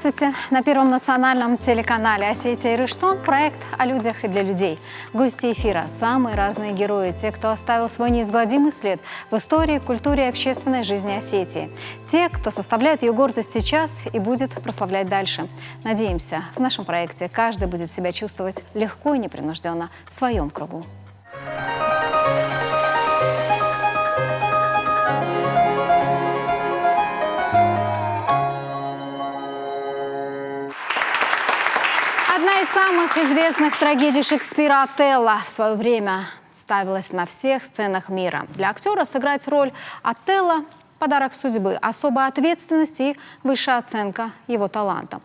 Здравствуйте! На Первом национальном телеканале «Осетия и Рыштон» проект о людях и для людей. Гости эфира – самые разные герои, те, кто оставил свой неизгладимый след в истории, культуре и общественной жизни Осетии. Те, кто составляет ее гордость сейчас и будет прославлять дальше. Надеемся, в нашем проекте каждый будет себя чувствовать легко и непринужденно в своем кругу. Одна из самых известных трагедий Шекспира «Отелло» в свое время ставилась на всех сценах мира. Для актера сыграть роль Отелло – подарок судьбы, особая ответственность и высшая оценка его таланта.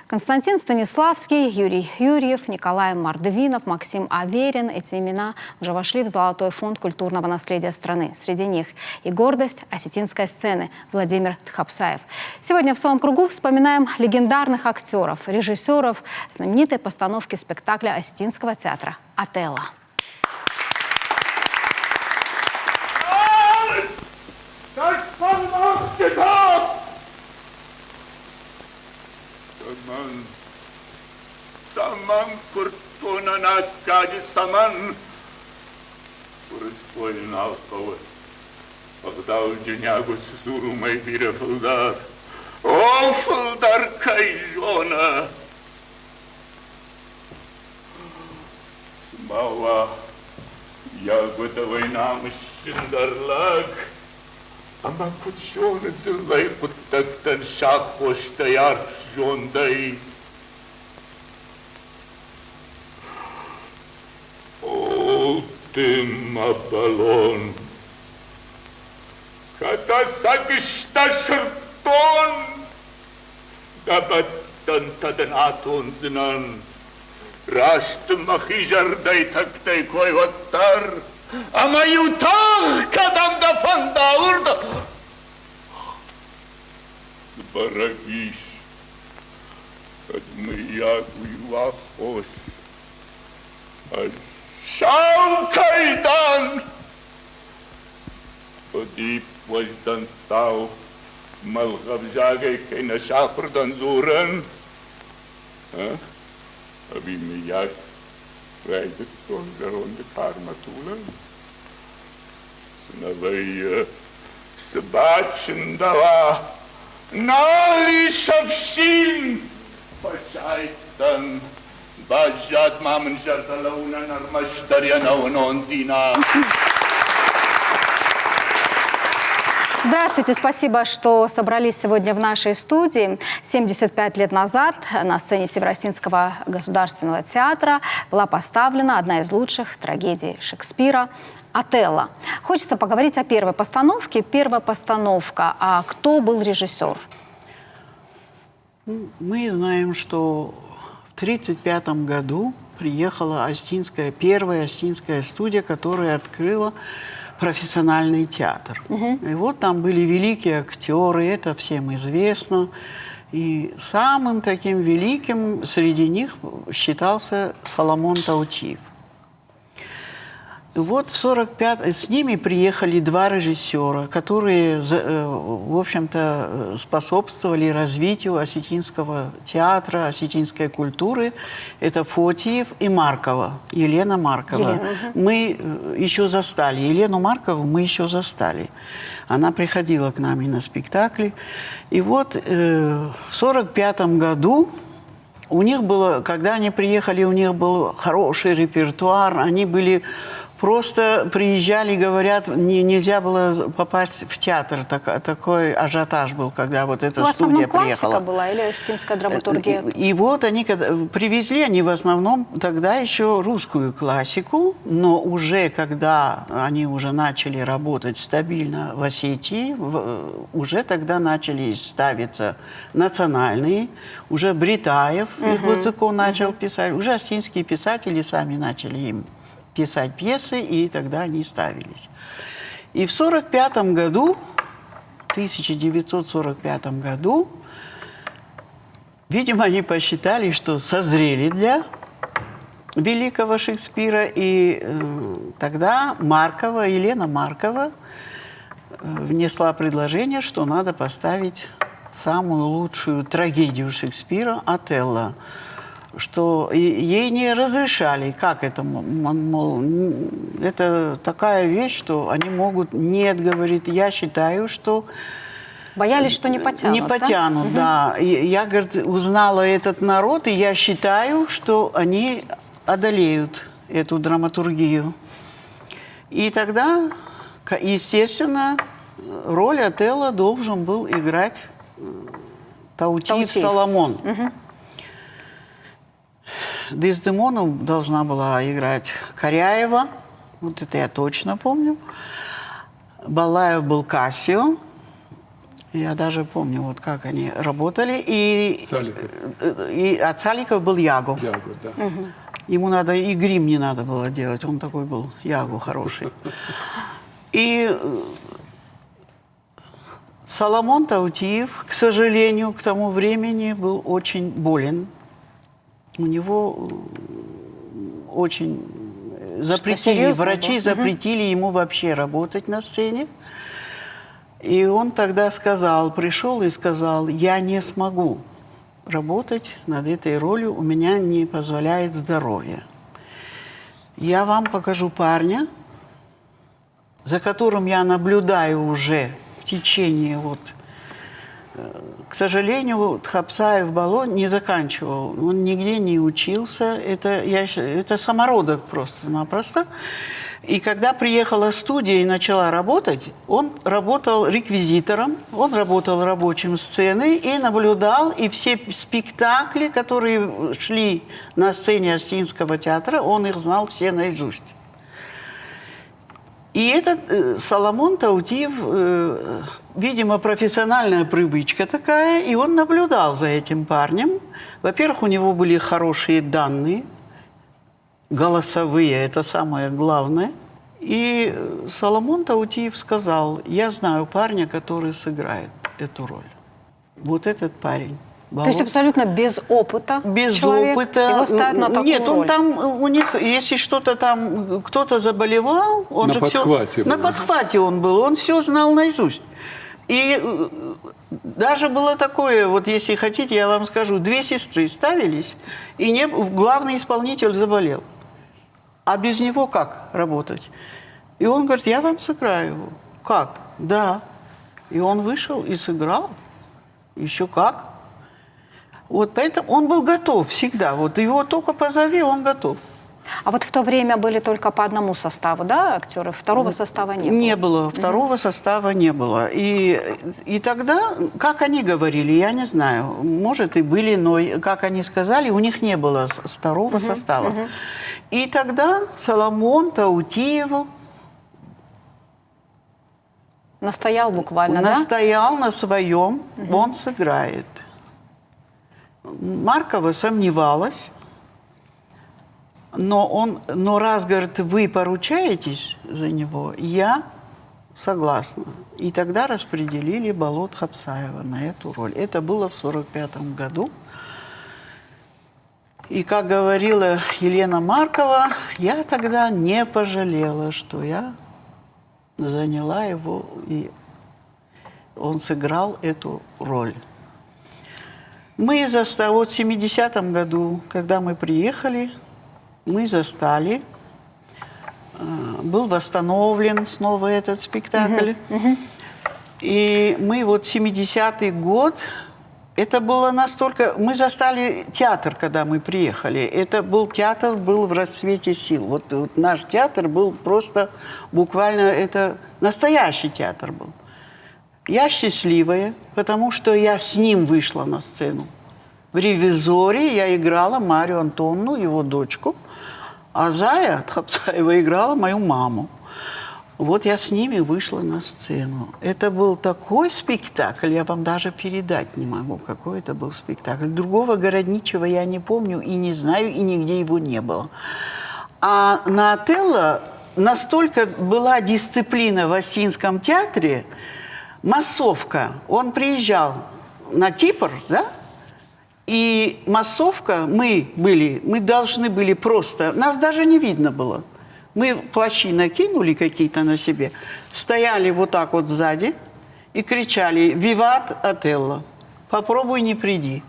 Константин Станиславский, Юрий Юрьев, Николай Мордвинов, Максим Аверин – эти имена уже вошли в золотой фонд культурного наследия страны. Среди них и гордость осетинской сцены Владимир Тхапсаев. Сегодня в своем кругу вспоминаем легендарных актеров, режиссеров знаменитой постановки спектакля осетинского театра «Отелло». Саман куртуна на кади саман. Урыспой налковы. Когда у дюнягу сузуру мой бира фулдар. О, фулдар кайжона. Смала ягодовой нам щендарлак. Ama kutşonu zıllay kuttaktan şak hoşta yar jonday. Ultima balon. Kada sagışta şırton. Dabattan tadan atun zinan. Raştı mahijarday taktay koyvattar. Ama yutağ kadamda fanda urda. Барагиш, адмия гуйва хош, шау кайдан, подип воздан тау, малгабжагай кайна шафрдан зуран, аби мияк райдет тон гаронде карматулан, снавай собачен дала. Налишавшин пашайтан бажат мамын жарталауна нармаштарьяна унонзина. Здравствуйте, спасибо, что собрались сегодня в нашей студии. 75 лет назад на сцене Северо-Осетинского государственного театра была поставлена одна из лучших трагедий Шекспира «Отелло». Хочется поговорить о первой постановке. Первая постановка. А кто был режиссер? Мы знаем, что в 1935 году приехала первая осетинская студия, которая открыла профессиональный театр. И вот там были великие актеры, это всем известно. И самым таким великим среди них считался Соломон Таутиев. Вот в 1945 с ними приехали два режиссера, которые, в общем-то, способствовали развитию осетинского театра, осетинской культуры. Это Фотиев и Маркова, Елена Маркова. Мы еще застали, Елену Маркову мы еще застали. Она приходила к нам и на спектакли. И вот в 1945 году у них было, когда они приехали, у них был хороший репертуар, они были... Просто приезжали, говорят, нельзя было попасть в театр. Такой ажиотаж был, когда вот эта студия приехала. Классика была или осетинская драматургия? И вот они привезли, они в основном тогда еще русскую классику, но уже когда они уже начали работать стабильно в Осетии, уже тогда начали ставиться национальные, уже Бритаев Луцаков начал писать, уже осетинские писатели сами начали им писать пьесы, и тогда они ставились. И в 1945 году, видимо, они посчитали, что созрели для великого Шекспира, и тогда Елена Маркова внесла предложение, что надо поставить самую лучшую трагедию Шекспира «Отелло», что ей не разрешали. Как это? Мол, это такая вещь, что они могут... Нет, говорит, я считаю, что... Боялись, что не потянут, Не потянут, да. Я, говорит, узнала этот народ, и я считаю, что они одолеют эту драматургию. И тогда, естественно, роль Отелло должен был играть Таутиев Соломон. Дездемону должна была играть Коряева, вот это я точно помню. Балаев был Кассио. Я даже помню, вот как они работали. Цаликов. А Цаликов был Яго. Яго, да. Ему надо и грим не надо было делать. Он такой был Яго хороший. И Соломон Таутиев, к сожалению, к тому времени был очень болен. У него очень запретили, врачи запретили ему вообще работать на сцене. И он тогда пришел и сказал, я не смогу работать над этой ролью, у меня не позволяет здоровье. Я вам покажу парня, за которым я наблюдаю уже в течение к сожалению, Тхапсаев Бало не заканчивал, он нигде не учился, это самородок просто-напросто. И когда приехала студия и начала работать, он работал реквизитором, он работал рабочим сцены и наблюдал, и все спектакли, которые шли на сцене Остинского театра, он их знал все наизусть. И этот Соломон Таутиев, видимо, профессиональная привычка такая, и он наблюдал за этим парнем. Во-первых, у него были хорошие данные, голосовые, это самое главное. И Соломон Таутиев сказал, я знаю парня, который сыграет эту роль. Вот этот парень. То есть абсолютно без опыта без человек, опыта. его ставят на такую Нет, он роль. там, у них, если что-то там, кто-то заболевал, он на же подхвате все... был. На подхвате он был, он все знал наизусть. И даже было такое, вот если хотите, я вам скажу, 2 сестры ставились, и главный исполнитель заболел. А без него как работать? И он говорит, я вам сыграю его. Как? Да. И он вышел и сыграл. Еще как. Вот поэтому он был готов всегда. Вот его только позови, он готов. А вот в то время были только по одному составу, да, актеры? Второго состава не было? Не было. Второго состава не было. И тогда, как они говорили, я не знаю, может и были, но, как они сказали, у них не было второго состава. И тогда Соломон Таутиев Настоял буквально, да? настоял на своем, он сыграет. Маркова сомневалась, но раз, говорит, вы поручаетесь за него, я согласна. И тогда распределили Бало Тхапсаева на эту роль. Это было в 1945 году. И, как говорила Елена Маркова, я тогда не пожалела, что я заняла его, и он сыграл эту роль. Мы вот в 70-м году, когда мы приехали, мы застали, был восстановлен снова этот спектакль. И мы вот 70-й год, это было настолько... Мы застали театр, когда мы приехали. Театр был в расцвете сил. Вот наш театр был просто буквально... Это настоящий театр был. Я счастливая, потому что я с ним вышла на сцену. В «Ревизоре» я играла Марию Антонну, его дочку, а Зая Тхапсаева играла мою маму. Вот я с ними вышла на сцену. Это был такой спектакль, я вам даже передать не могу, какой это был спектакль. Другого городничего я не помню и не знаю, и нигде его не было. А на «Отелло» настолько была дисциплина в Остинском театре, массовка. Он приезжал на Кипр, да? И массовка, мы должны были просто... Нас даже не видно было. Мы плащи накинули какие-то на себе, стояли вот так вот сзади и кричали «Виват Отелло!». попробуй не приди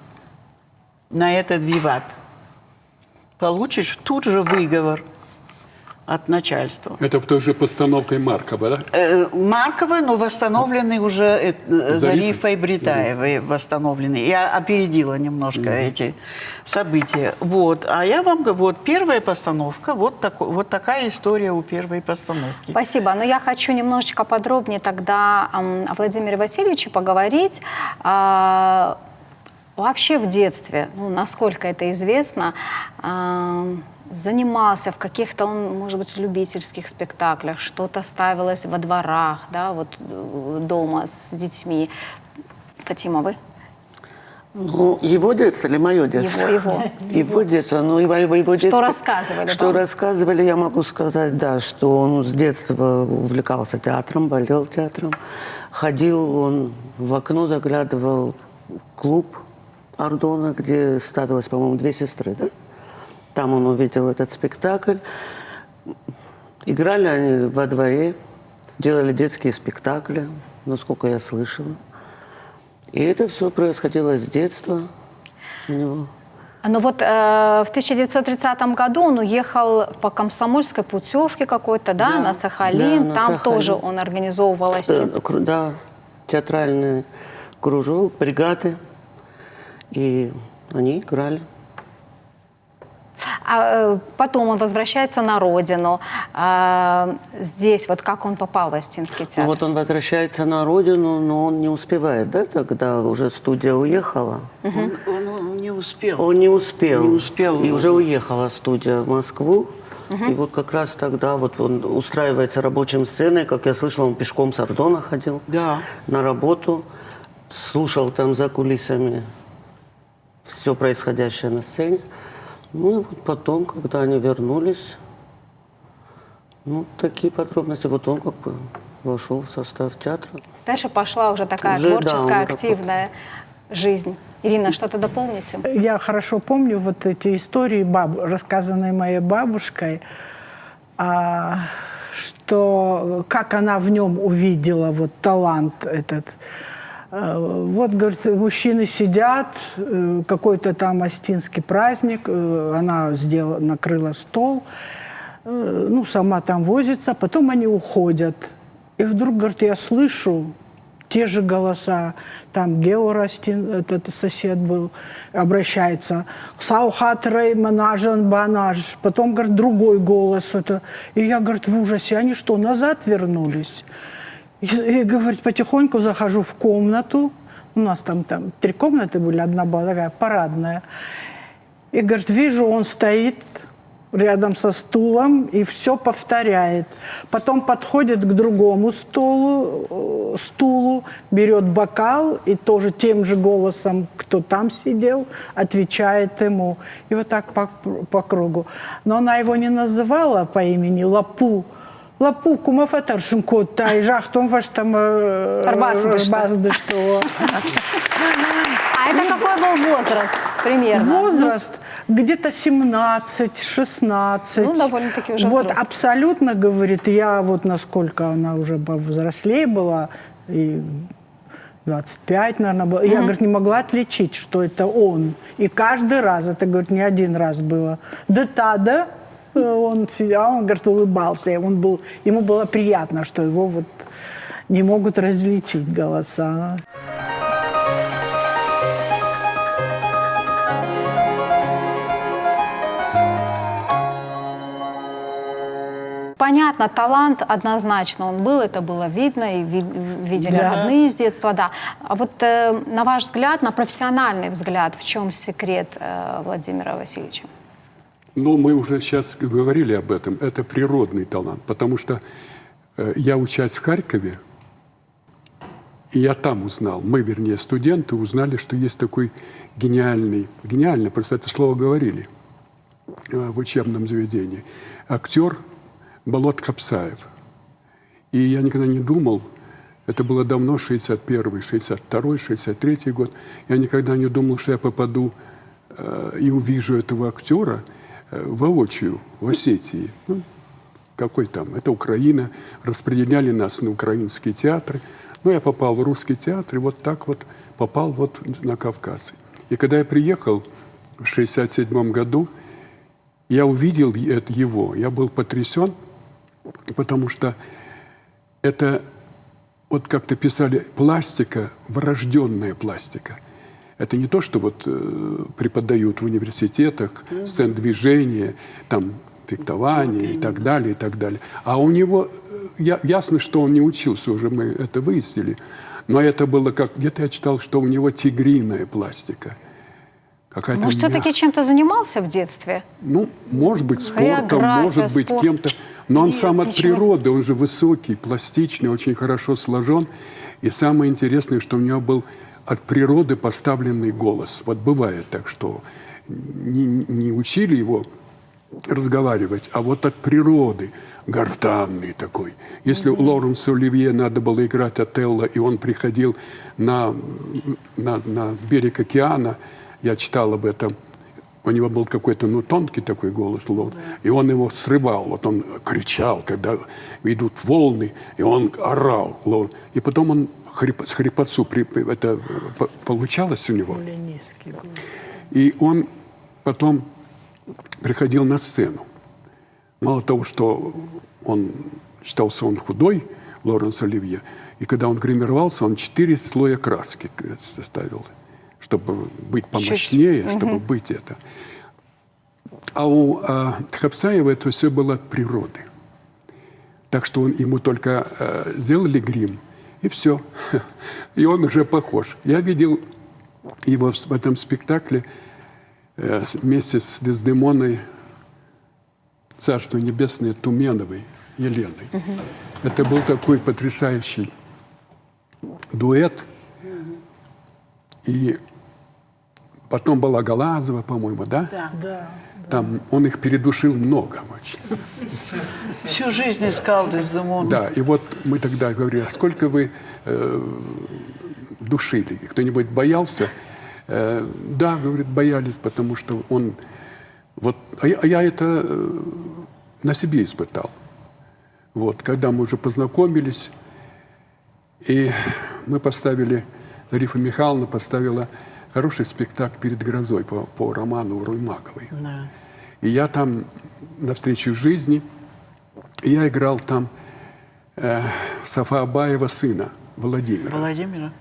на этот виват. Получишь тут же выговор от начальства. Это тоже постановкой Маркова, да? Маркова, но восстановлены уже Зарифой Бритаевой, восстановлены. Я опередила немножко эти события. Вот. А я вам говорю, вот первая постановка, вот такая история у первой постановки. Спасибо. Но я хочу немножечко подробнее тогда о Владимире Васильевиче поговорить. Вообще в детстве, ну, насколько это известно, занимался в каких-то, может быть, любительских спектаклях, что-то ставилось во дворах, да, вот дома с детьми. Фатима, вы? Ну, его детство или мое детство? Его. Его детство, ну, его детство... Что рассказывали? Что да? рассказывали, я могу сказать, да, что он с детства увлекался театром, болел театром. Ходил, он в окно заглядывал в клуб Ардона, где ставилось, по-моему, «Две сестры», да? Там он увидел этот спектакль. Играли они во дворе, делали детские спектакли, насколько я слышала. И это все происходило с детства у него. Ну вот в 1930 году он уехал по комсомольской путевке какой-то, да, на Сахалин. Да, на там Сахалин. тоже он организовывал Да, театральный кружок, бригады. И они играли. А потом он возвращается на родину. Здесь вот как он попал в Остинский театр? Ну, вот он возвращается на родину, но он не успевает, да, тогда уже студия уехала. Он не успел. Он не успел. Не успел. И уже уехала студия в Москву. И вот как раз тогда вот он устраивается рабочим сценой. Как я слышала, он пешком с Ардона ходил на работу. Слушал там за кулисами все происходящее на сцене. Ну и вот потом, когда они вернулись, ну, такие подробности. Вот он как бы вошел в состав театра. Дальше пошла уже такая Уже, да, творческая, он активная жизнь. Ирина, что-то дополните? Я хорошо помню вот эти истории, рассказанные моей бабушкой, что как она в нем увидела вот талант этот. Вот, говорит, мужчины сидят, какой-то там остинский праздник, она накрыла стол, ну, сама там возится, потом они уходят. И вдруг, говорит, я слышу те же голоса, там Геор Остин, этот сосед был, обращается, «Саухатрей манажан банаж», потом, говорит, другой голос. Это. И я, говорит, в ужасе, они что, назад вернулись? И, говорит, потихоньку захожу в комнату. У нас там 3 комнаты были, одна была такая парадная. И, говорит, вижу, он стоит рядом со стулом и все повторяет. Потом подходит к другому стулу, берет бокал и тоже тем же голосом, кто там сидел, отвечает ему. И вот так по кругу. Но она его не называла по имени Лапу. Лапу, кумафатаршин кот, та и жахтом ваш там что. А это какой был возраст примерно? Возраст где-то 17-16. Ну, довольно-таки уже вот взрослый. абсолютно, говорит, я вот насколько она уже повзрослее была, и 25, наверное, было, я, говорит, не могла отличить, что это он. И каждый раз, это, говорит, не один раз было. Да, он сидел, он, говорит, улыбался, ему было приятно, что его вот не могут различить голоса. Понятно, талант однозначно он был, это было видно, и видели родные с детства, да. А вот на ваш взгляд, на профессиональный взгляд, в чем секрет Владимира Васильевича? Ну, мы уже сейчас говорили об этом. Это природный талант, потому что я, учась в Харькове, и я там узнал, мы, вернее, студенты, узнали, что есть такой гениальный, просто это слово говорили в учебном заведении, актер Болот Капсаев. И я никогда не думал, это было давно, 61-й, 62-й, 63-й год, я никогда не думал, что я попаду и увижу этого актера воочию в Осетии. Ну, какой там? Это Украина. Распределяли нас на украинские театры. Ну, я попал в русский театр, и вот так вот попал вот на Кавказ. И когда я приехал в 1967 году, я увидел его, я был потрясен, потому что это, вот как-то писали, пластика, врожденная пластика. Это не то, что вот преподают в университетах, сцен движения, там, фехтование и так далее, и так далее. А у него, ясно, что он не учился, уже мы это выяснили, но это было как, где-то я читал, что у него тигриная пластика. Может, все-таки чем-то занимался в детстве? Ну, может быть, спортом, Хореография, может быть, спорт. кем-то. Но он сам от ничего. природы, он же высокий, пластичный, очень хорошо сложен. И самое интересное, что у него был от природы поставленный голос. Вот бывает так, что не учили его разговаривать, а вот от природы гортанный такой. Если Лоренсу Оливье надо было играть Отелло, и он приходил на берег океана, я читал об этом, у него был какой-то, ну, тонкий такой голос, и он его срывал, вот он кричал, когда идут волны, и он орал, и потом он с хрипотцу, это получалось у него, Более низкий голос. и он потом приходил на сцену. Мало того, что он считался он худой, Лоренс Оливье, и когда он гримировался, он 4 слоя краски составил, чтобы быть помощнее, чтобы быть это. А у Хапсаева это все было от природы. Так что ему только сделали грим, и все. И он уже похож. Я видел его в этом спектакле вместе с Дездемоной, Царство Небесное, Туменовой, Еленой. Это был такой потрясающий дуэт. И потом была Галазова, по-моему, да? Да. Там он их передушил много очень. Всю жизнь искал Дездемону. Да, и вот мы тогда говорили, а сколько вы душили? Кто-нибудь боялся? Да, говорит, боялись, потому что он... Вот, а я это на себе испытал. Вот, когда мы уже познакомились, и мы поставили, Зарифа Михайловна поставила хороший спектакль «Перед грозой» по роману Руймаковой. Да. И я там навстречу жизни, и я играл там Сафа Абаева сына Владимира. Владимира.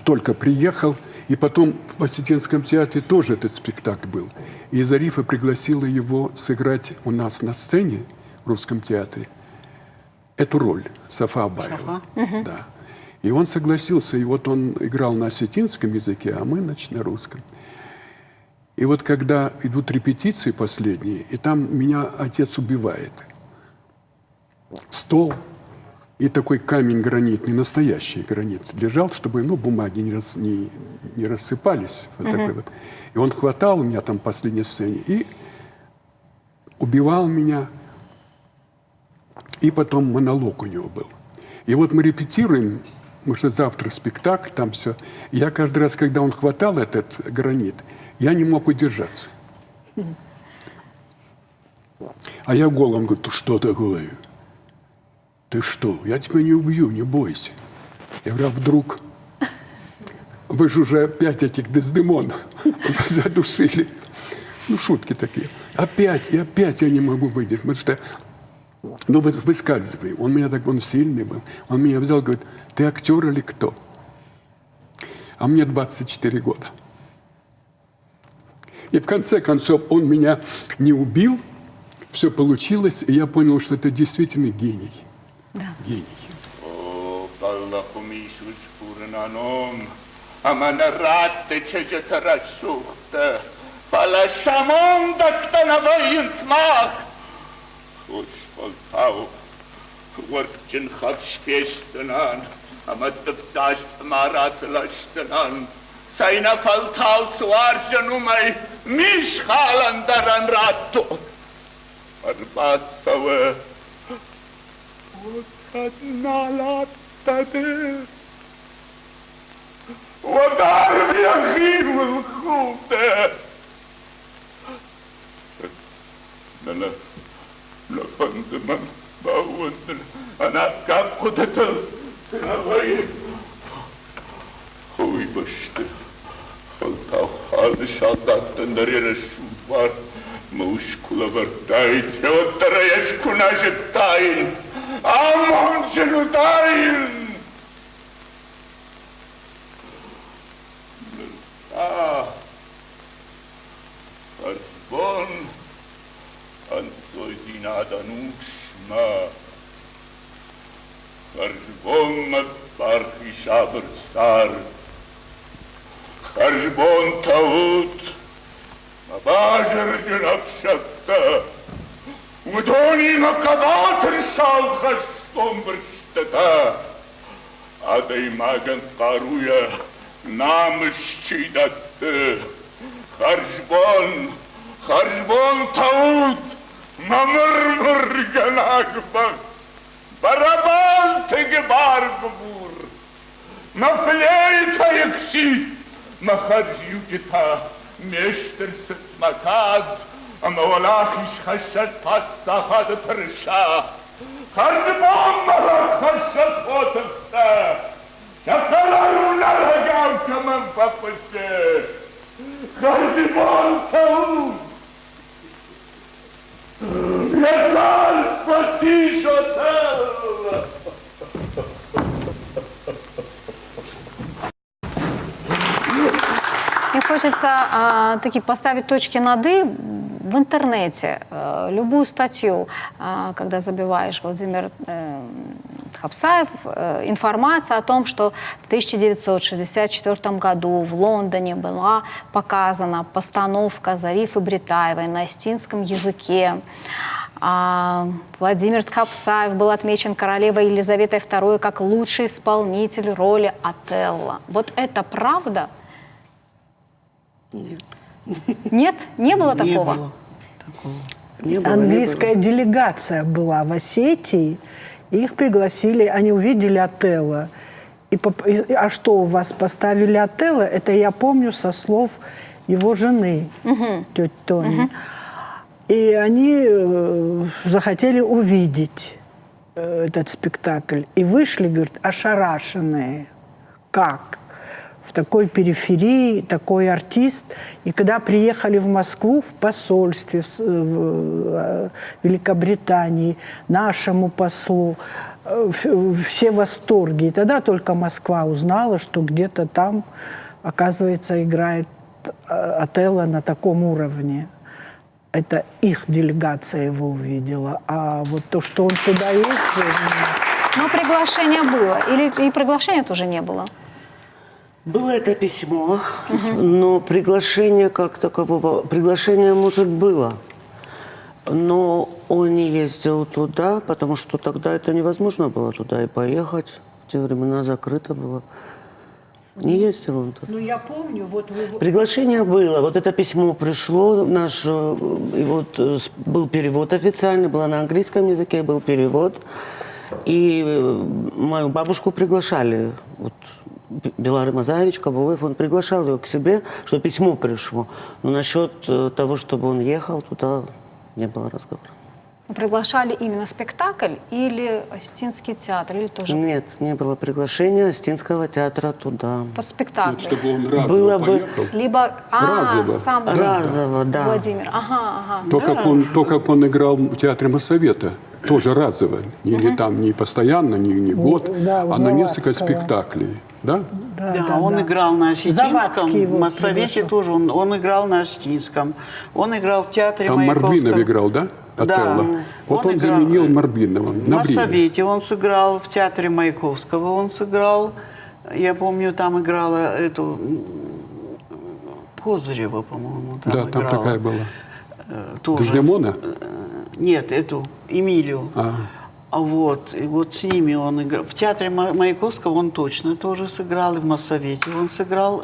Только приехал, и потом в Осетинском театре тоже этот спектакль был. И Зарифа пригласила его сыграть у нас на сцене в Русском театре эту роль Сафа Абаева. Да. И он согласился, и вот он играл на осетинском языке, а мы, значит, на русском. И вот когда идут репетиции последние, и там меня отец убивает. Стол и такой камень гранитный, настоящий гранит, лежал, чтобы, ну, бумаги не рассыпались. Вот такой вот. И он хватал меня там в последней сцене и убивал меня. И потом монолог у него был. И вот мы репетируем, потому что завтра спектакль, там все. И я каждый раз, когда он хватал этот гранит, я не мог удержаться. А я голым говорю, ты что такое? Ты что? Я тебя не убью, не бойся. Я говорю, а вдруг? Вы же уже опять этих Дездемон задушили. Ну, шутки такие. Опять, и опять я не могу выдержать. Потому что, ну, выскальзывай. Он меня так, он сильный был. Он меня взял, говорит, ты актер или кто? А мне 24 года. И в конце концов он меня не убил, все получилось, и я понял, что это действительно гений. Да. Гений. Seine Falthaus warje numai mich halandaran ratto. Arbassawe. Wakadnalatade. Wadar yachim al-khute. La pandeman. Баундер, она как куда-то травой. Вибачте, Халтав шалдаттан дарирашун бар. Мушкула вартайте, от тараешку нажиптайн. Амон женутайн. Арбон, Антоидинаданушма. Арбон пархи шабрстар. Арбон таут. Абажер динапшакта. Удони на кабатр шалхаштом брштата. Адай маган каруя. Намышчидатты, Харжбон таут, Мамыр ганагбак, Барабан тегебаргбур, Мафлейта якси, Махаржюгита, Мештерсет макад, Амавалахиш хашат пастахад тарша, Харжбон марах хашат потакта, Чакаларуна рогавка мам папасе, Харзимон таун, Лязаль потишотел. Мне хочется таки поставить точки над «и» в интернете. Любую статью, когда забиваешь Владимир Хабсаев, информация о том, что в 1964 году в Лондоне была показана постановка Зарифы Бретаевой на остинском языке. Владимир Хабсаев был отмечен королевой Елизаветой II как лучший исполнитель роли Отелло. Вот это правда? Нет. Нет? Не было такого? Не было такого. Не было, Английская делегация была в Осетии, и их пригласили, они увидели Отелло. А что у вас поставили Отелло? Это я помню со слов его жены, тети Тони. И они захотели увидеть этот спектакль. И вышли, говорят, ошарашенные. Как? В такой периферии, такой артист. И когда приехали в Москву, в посольстве в Великобритании, нашему послу, все в восторге. И тогда только Москва узнала, что где-то там, оказывается, играет Отелло на таком уровне. Это их делегация его увидела. А вот то, что он туда ездил... Но приглашение было. Или и приглашения тоже не было? Было это письмо, но приглашение как такового... Приглашение, может, было. Но он не ездил туда, потому что тогда это невозможно было туда и поехать. В те времена закрыто было. Не ездил он туда. Ну, я помню, вот вы... Приглашение было. Вот это письмо пришло. И вот был перевод официальный, было на английском языке, был перевод. И мою бабушку приглашали. Вот Белары Мазаевич, Кабулаев, он приглашал ее к себе, что письмо пришло. Но насчет того, чтобы он ехал туда, не было разговора. Приглашали именно спектакль или Остинский театр? Или тоже Нет, не было приглашения Остинского театра туда. по спектаклю? Чтобы он разово Было бы- поехал. Либо Разово. сам Разово, да. Владимир. Ага. То, как он играл в театре Моссовета, тоже разово. Не там, не постоянно, не год, да, у а на несколько Завадского. спектаклей. Да? Да, он играл на Завадский Осетинском, его в Моссовете приглашал. тоже. Он играл на Осетинском. Он играл в театре Там Маяковского. Марбинов играл, да? Отелло. Вот он играл заменил Марбинова. В на время. Моссовете он сыграл, в театре Маяковского он сыграл. Я помню, там играла эту Козырева, по-моему. Да, там играла. такая была. Тоже. Дездемона? Нет, эту Эмилию. А вот, и вот с ними он играл. В театре Маяковского он точно тоже сыграл, и в Моссовете он сыграл.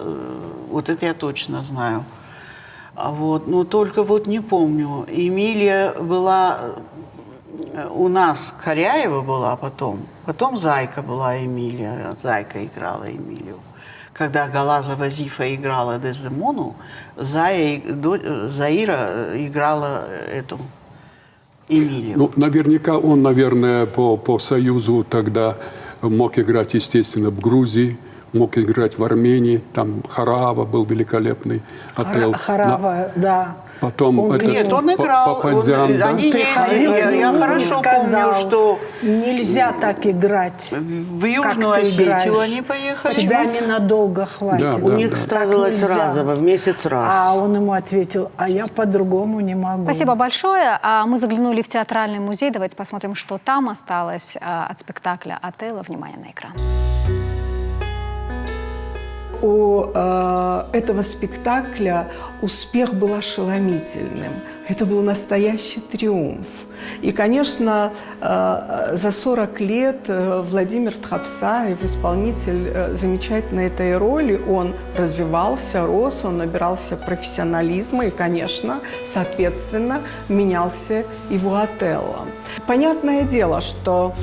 Вот это я точно знаю. А вот, но только вот не помню. Эмилия была у нас, Коряева была потом. Потом Зайка была Эмилия. Зайка играла Эмилию. Когда Галазова Зифа играла Дездемону, Заира играла эту Эмилио. Ну, наверняка он, наверное, по Союзу тогда мог играть, естественно, в Грузии, мог играть в Армении. Там Харава был великолепный отель. Харава, да. Потом Он- этот Нет, он играл. Папазян, да? Они Приходил ездили. к Я нему и хорошо сказал, помню, что нельзя так играть. в Южную как ты Осетию играешь. они поехали. Тебя ненадолго хватит. Да, У да, них да. ставилось Так нельзя. разово, в месяц раз. А он ему ответил, а я по-другому не могу. Спасибо большое. А мы заглянули в театральный музей. Давайте посмотрим, что там осталось от спектакля «Отелло». Внимание на экран. У этого спектакля успех был ошеломительным. Это был настоящий триумф. И, конечно, за 40 лет Владимир Тхапсаев, исполнитель замечательной этой роли, он развивался, рос, он набирался профессионализма и, конечно, соответственно, менялся его Отелло. Понятное дело, что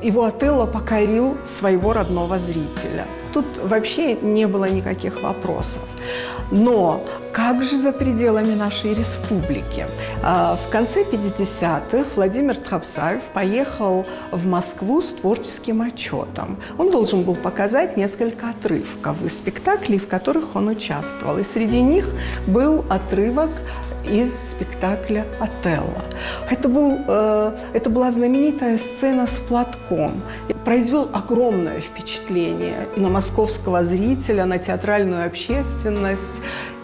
его Отелло покорил своего родного зрителя. Тут вообще не было никаких вопросов. Но как же за пределами нашей республики? В конце 50-х Владимир Тхапсаев поехал в Москву с творческим отчетом. Он должен был показать несколько отрывков из спектаклей, в которых он участвовал. И среди них был отрывок из спектакля «Отелло». Это была знаменитая сцена с платком. Произвел огромное впечатление и на московского зрителя, на театральную общественность,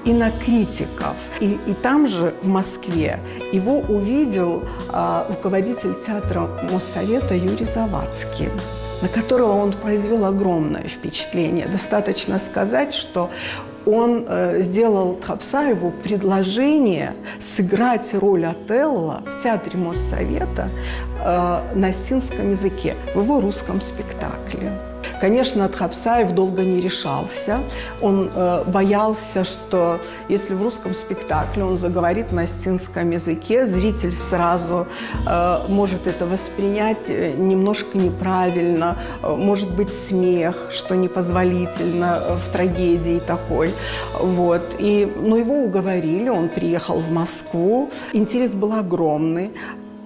и на критиков. И там же, в Москве, его увидел руководитель театра Моссовета Юрий Завадский, на которого он произвел огромное впечатление. Достаточно сказать, что он сделал Тхапсаеву предложение сыграть роль Отелло в театре Моссовета на осетинском языке, в его русском спектакле. Конечно, Тхапсаев долго не решался. Он боялся, что если в русском спектакле он заговорит на осетинском языке, зритель сразу может это воспринять немножко неправильно, может быть смех, что непозволительно в трагедии такой. Вот. Но его уговорили, он приехал в Москву. Интерес был огромный.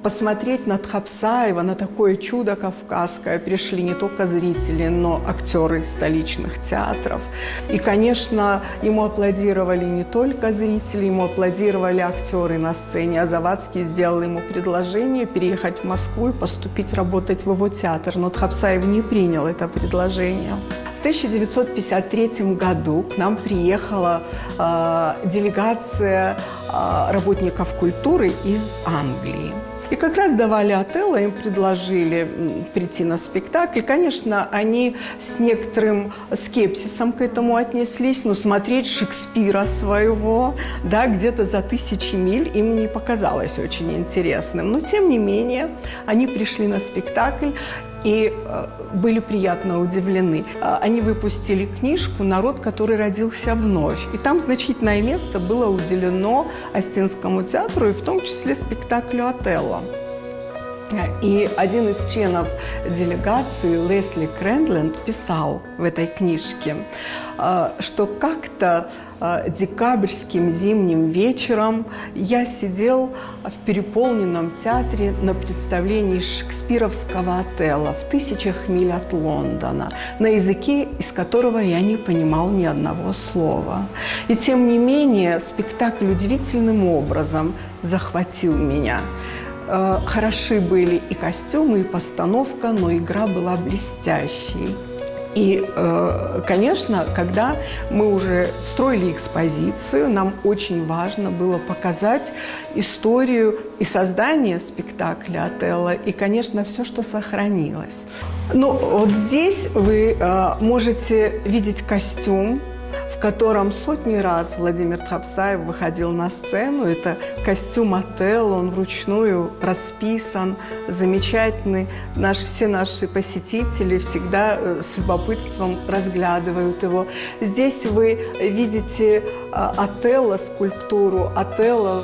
Посмотреть на Тхапсаева, на такое чудо кавказское пришли не только зрители, но актеры столичных театров. И, конечно, ему аплодировали не только зрители, ему аплодировали актеры на сцене. А Завадский сделал ему предложение переехать в Москву и поступить работать в его театр. Но Тхапсаев не принял это предложение. В 1953 году к нам приехала делегация работников культуры из Англии. И как раз давали Отелло, им предложили прийти на спектакль. Конечно, они с некоторым скепсисом к этому отнеслись, но смотреть Шекспира своего, да, где-то за 1000 миль им не показалось очень интересным. Но, тем не менее, они пришли на спектакль и были приятно удивлены. Они выпустили книжку «Народ, который родился вновь». И там значительное место было уделено Осетинскому театру, и в том числе спектаклю «Отелло». И один из членов делегации, Лесли Крэндленд, писал в этой книжке, что как-то декабрьским зимним вечером я сидел в переполненном театре на представлении шекспировского «Отелло» в 1000 миль от Лондона, на языке, из которого я не понимал ни одного слова. И тем не менее спектакль удивительным образом захватил меня. Хороши были и костюмы, и постановка, но игра была блестящей. И, конечно, когда мы уже строили экспозицию, нам очень важно было показать историю и создание спектакля «Отелло», и, конечно, все, что сохранилось. Ну, вот здесь вы можете видеть костюм, в котором сотни раз Владимир Тхапсаев выходил на сцену. Это костюм «Отелло», он вручную расписан, замечательный. Все наши посетители всегда с любопытством разглядывают его. Здесь вы видите «Отелло», скульптуру «Отелло»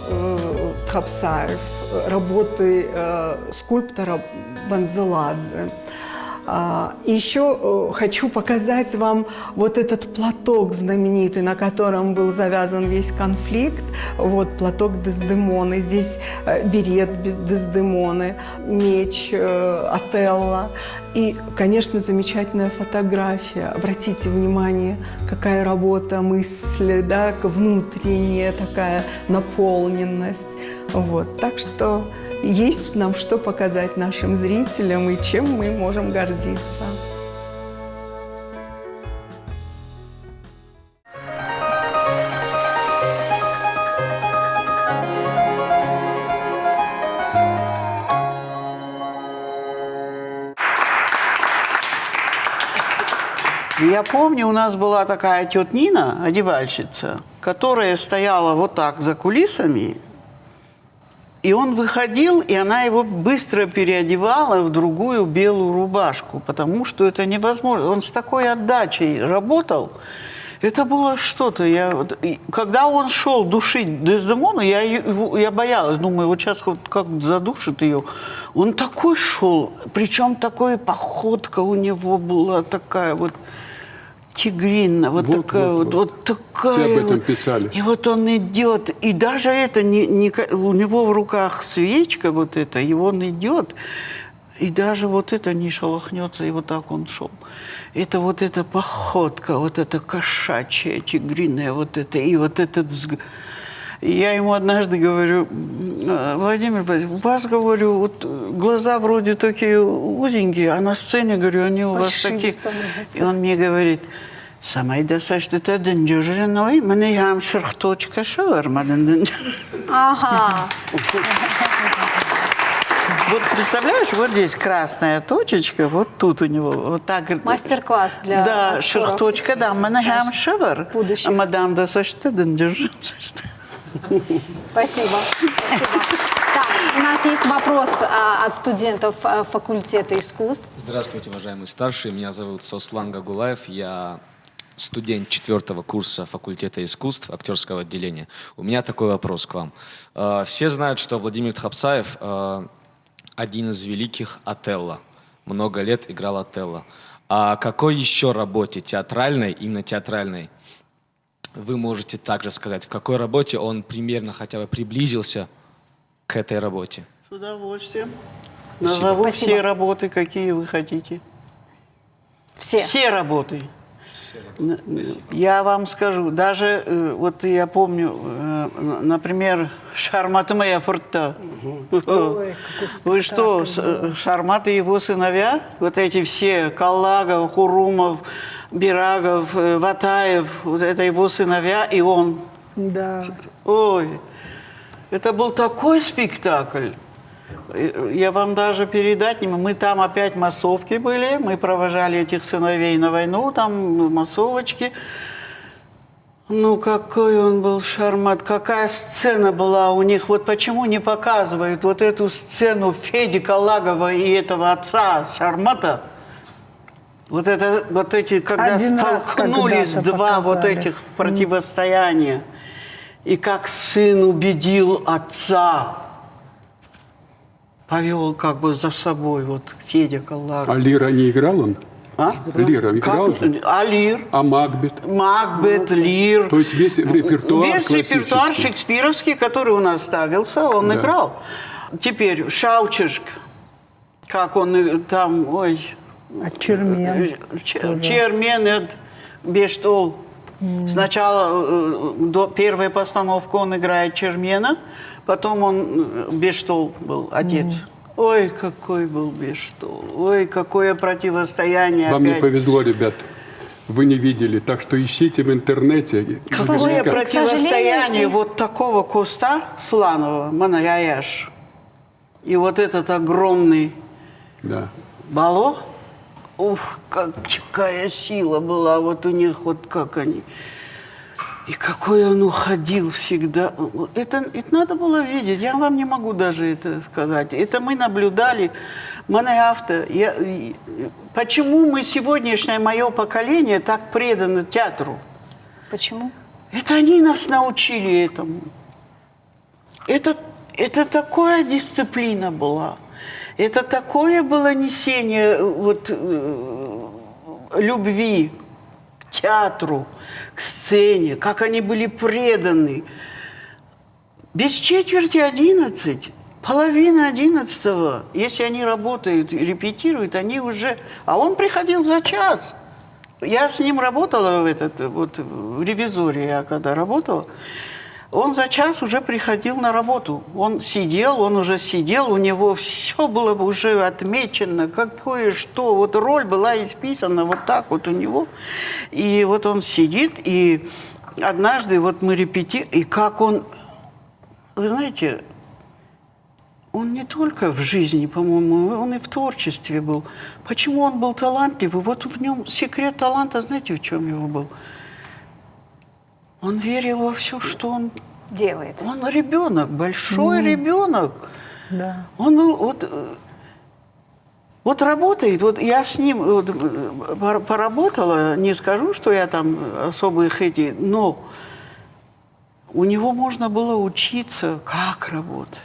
Тхапсаев, работы скульптора Банзеладзе. И еще хочу показать вам вот этот платок знаменитый, на котором был завязан весь конфликт. Вот платок Дездемоны. Здесь берет Дездемоны, меч Отелло. И, конечно, замечательная фотография. Обратите внимание, какая работа мысли, да, внутренняя такая наполненность. Вот. Так что есть нам что показать нашим зрителям и чем мы можем гордиться. Я помню, у нас была такая тетя Нина, одевальщица, которая стояла вот так за кулисами, и он выходил, и она его быстро переодевала в другую белую рубашку, потому что это невозможно. Он с такой отдачей работал, это было что-то. Когда он шел душить Дездемону, я боялась, думаю, вот сейчас как задушит ее. Он такой шел, причем такая походка у него была такая вот тигрина, вот такая. Все об этом вот. писали. И вот он идет, и даже это у него в руках свечка вот эта, и он идет, и даже вот это не шелохнется, и вот так он шел. Это вот эта походка, вот эта кошачья, тигриная, вот это, и вот этот взгляд. И я ему однажды говорю: Владимир Владимирович, у вас, говорю, вот глаза вроде такие узенькие, а на сцене, говорю, они у вас такие. И он мне говорит: самай дасаштыта дынджужиной, мне ям шерхточка шавармадан. Ага. Вот представляешь, вот здесь красная точечка, вот тут у него, вот так. Мастер-класс для Да, актеров. шерхточка, да, мне ям шавар. Будущих. Мадам дасаштыта дынджужин. Спасибо. Спасибо. Так, у нас есть вопрос от студентов факультета искусств. Здравствуйте, уважаемые старшие. Меня зовут Сослан Гагулаев. Я студент 4-го курса факультета искусств актерского отделения. У меня такой вопрос к вам. Все знают, что Владимир Тхапсаев один из великих Отелло. Много лет играл Отелло. А какой еще работе театральной, именно театральной, вы можете также сказать, в какой работе он примерно хотя бы приблизился к этой работе? С удовольствием. Назову Спасибо. все работы, какие вы хотите. Все. Все работы. Я вам скажу, даже вот я помню, например, Шармат и моя форта. Вы что, Шармат и его сыновья, вот эти все, Каллагов, Хурумов, Бирагов, Ватаев, вот это его сыновья, и он. Да. Ой, это был такой спектакль. Я вам даже передать не могу. Мы там опять массовки были, мы провожали этих сыновей на войну, там массовочки. Ну, какой он был Шармат, какая сцена была у них. Вот почему не показывают вот эту сцену Феди Каллагова и этого отца Шармата? Вот эти, когда Один раз столкнулись когда-то два вот показали. этих противостояния. И как сын убедил отца, повел как бы за собой, вот Федя Каллагов. А Лира не играл он? А? Лира играл Как? же? А Лир? А Макбет? Макбет, Лир. То есть весь репертуар Весь репертуар классический. шекспировский, который у нас ставился, он Да. играл. Теперь Шаучешк, как он там, ой... А Чермен. Чермен, Бештол. Сначала первая постановка он играет Чермена, потом он Бештол был, отец. Ой, какой был Бештол, ой, какое противостояние. Вам не опять. повезло, ребят. Вы не видели, так что ищите в интернете. Какое Наверняка. противостояние сожалению, вот такого куста сланового, манаяяш, и вот этот огромный Да. Бало. Ух, какая сила была вот у них, вот как они. И какой он уходил всегда. Это надо было видеть. Я вам не могу даже это сказать. Это мы наблюдали. Почему мы сегодняшнее мое поколение так предано театру? Почему? Это они нас научили этому. Это такая дисциплина была. Это такое было несение вот, любви к театру, к сцене, как они были преданы. Без четверти 11, половина 11, если они работают, репетируют, они уже... А он приходил за час. Я с ним работала в ревизоре, я когда работала. Он за час уже приходил на работу. Он уже сидел, у него все было бы уже отмечено, какое что. Вот роль была исписана вот так вот у него. И вот он сидит, и однажды вот мы репетируем, и как он... Вы знаете, он не только в жизни, по-моему, он и в творчестве был. Почему он был талантливый? Вот в нем секрет таланта, знаете, в чем его был? Он верил во все, что он делает. Он ребенок, большой ребенок. Да. Он был вот работает. Вот я с ним поработала, не скажу, что я там особых но у него можно было учиться, как работать.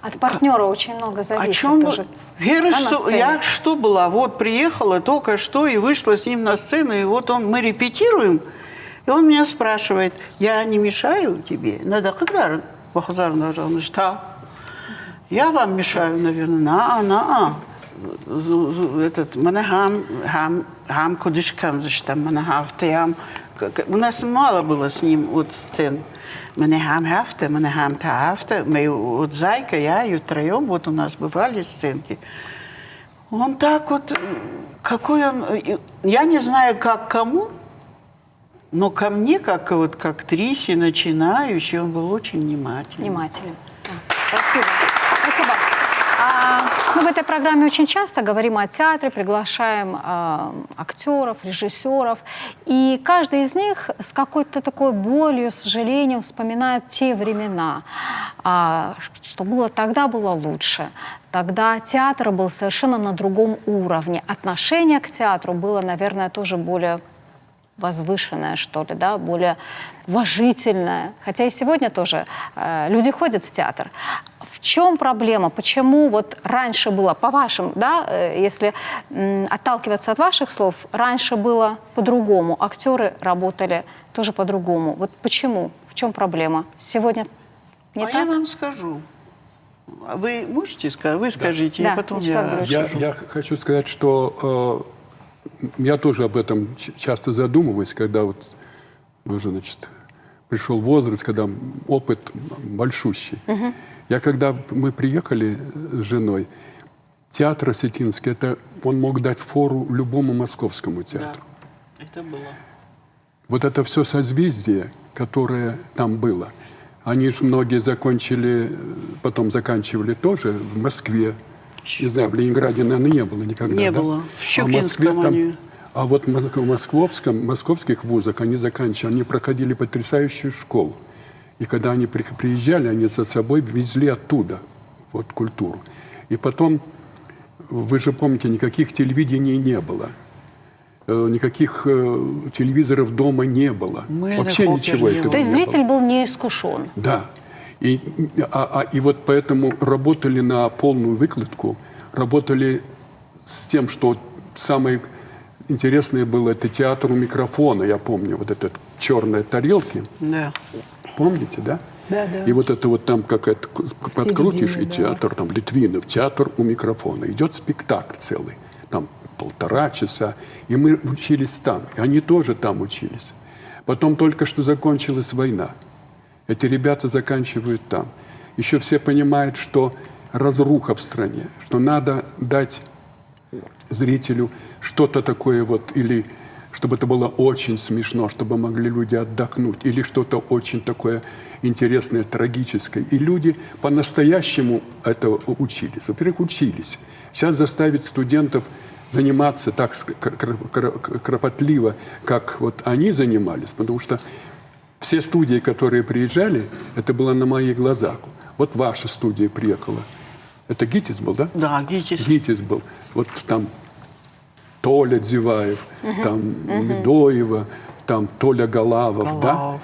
От партнера очень много зависит. О чем тоже. Вера, Да, на сцене. я что была? Вот приехала только что и вышла с ним на сцену, и вот мы репетируем, и он меня спрашивает: я не мешаю тебе? Надо когда? Я вам мешаю, наверное. У нас мало было с ним вот сцен. Мы вот Зайка, я и втроем вот у нас бывали сценки. Он так вот, какой он... Я не знаю, как кому, но ко мне, как вот к актрисе, начинающей, он был очень внимательный. Внимателен. Да. Спасибо. Спасибо. Мы в этой программе очень часто говорим о театре, приглашаем актеров, режиссеров, и каждый из них с какой-то такой болью, сожалением вспоминает те времена, что было тогда, было лучше. Тогда театр был совершенно на другом уровне. Отношение к театру было, наверное, тоже более возвышенное, что ли, да, более уважительное. Хотя и сегодня тоже люди ходят в театр. В чем проблема? Почему вот раньше было, по вашим, да, если отталкиваться от ваших слов, раньше было по-другому, актеры работали тоже по-другому. Вот почему? В чем проблема? Сегодня не так? Я вам скажу. Вы можете сказать? Вы скажите, Да, и потом Вячеслав Я хочу сказать, что я тоже об этом часто задумываюсь, когда вот уже, значит, пришел возраст, когда опыт большущий. Когда мы приехали с женой, театр осетинский, он мог дать фору любому московскому театру. Да, это было. Вот это все созвездие, которое там было, они же многие потом заканчивали тоже в Москве. Не знаю, в Ленинграде, наверное, не было никогда. Не да? было. В Щукинском А вот в московских вузах они заканчивали, они проходили потрясающую школу. И когда они приезжали, они за собой везли оттуда вот культуру. И потом, вы же помните, никаких телевидений не было. Никаких телевизоров дома не было. Вообще ничего этого не было. То есть зритель был не искушен. Да. И вот поэтому работали на полную выкладку, работали с тем, что самое интересное было, это театр у микрофона, я помню, вот это черные тарелки. Да. Помните, да? Да, да. И вот это вот там какая-то подкрутишь, и да. театр, там Литвинов, театр у микрофона. Идет спектакль целый, там 1,5 часа. И мы учились там, и они тоже там учились. Потом только что закончилась война. Эти ребята заканчивают там. Еще все понимают, что разруха в стране, что надо дать зрителю что-то такое вот, или чтобы это было очень смешно, чтобы могли люди отдохнуть, или что-то очень такое интересное, трагическое. И люди по-настоящему этого учились. Во-первых, учились. Сейчас заставить студентов заниматься так кропотливо, как вот они занимались, потому что все студии, которые приезжали, это было на моих глазах. Вот ваша студия приехала. Это ГИТИС был, да? Да, ГИТИС. ГИТИС был. Вот там Толя Дзиваев, там Медоева, там Толя Галавов, да?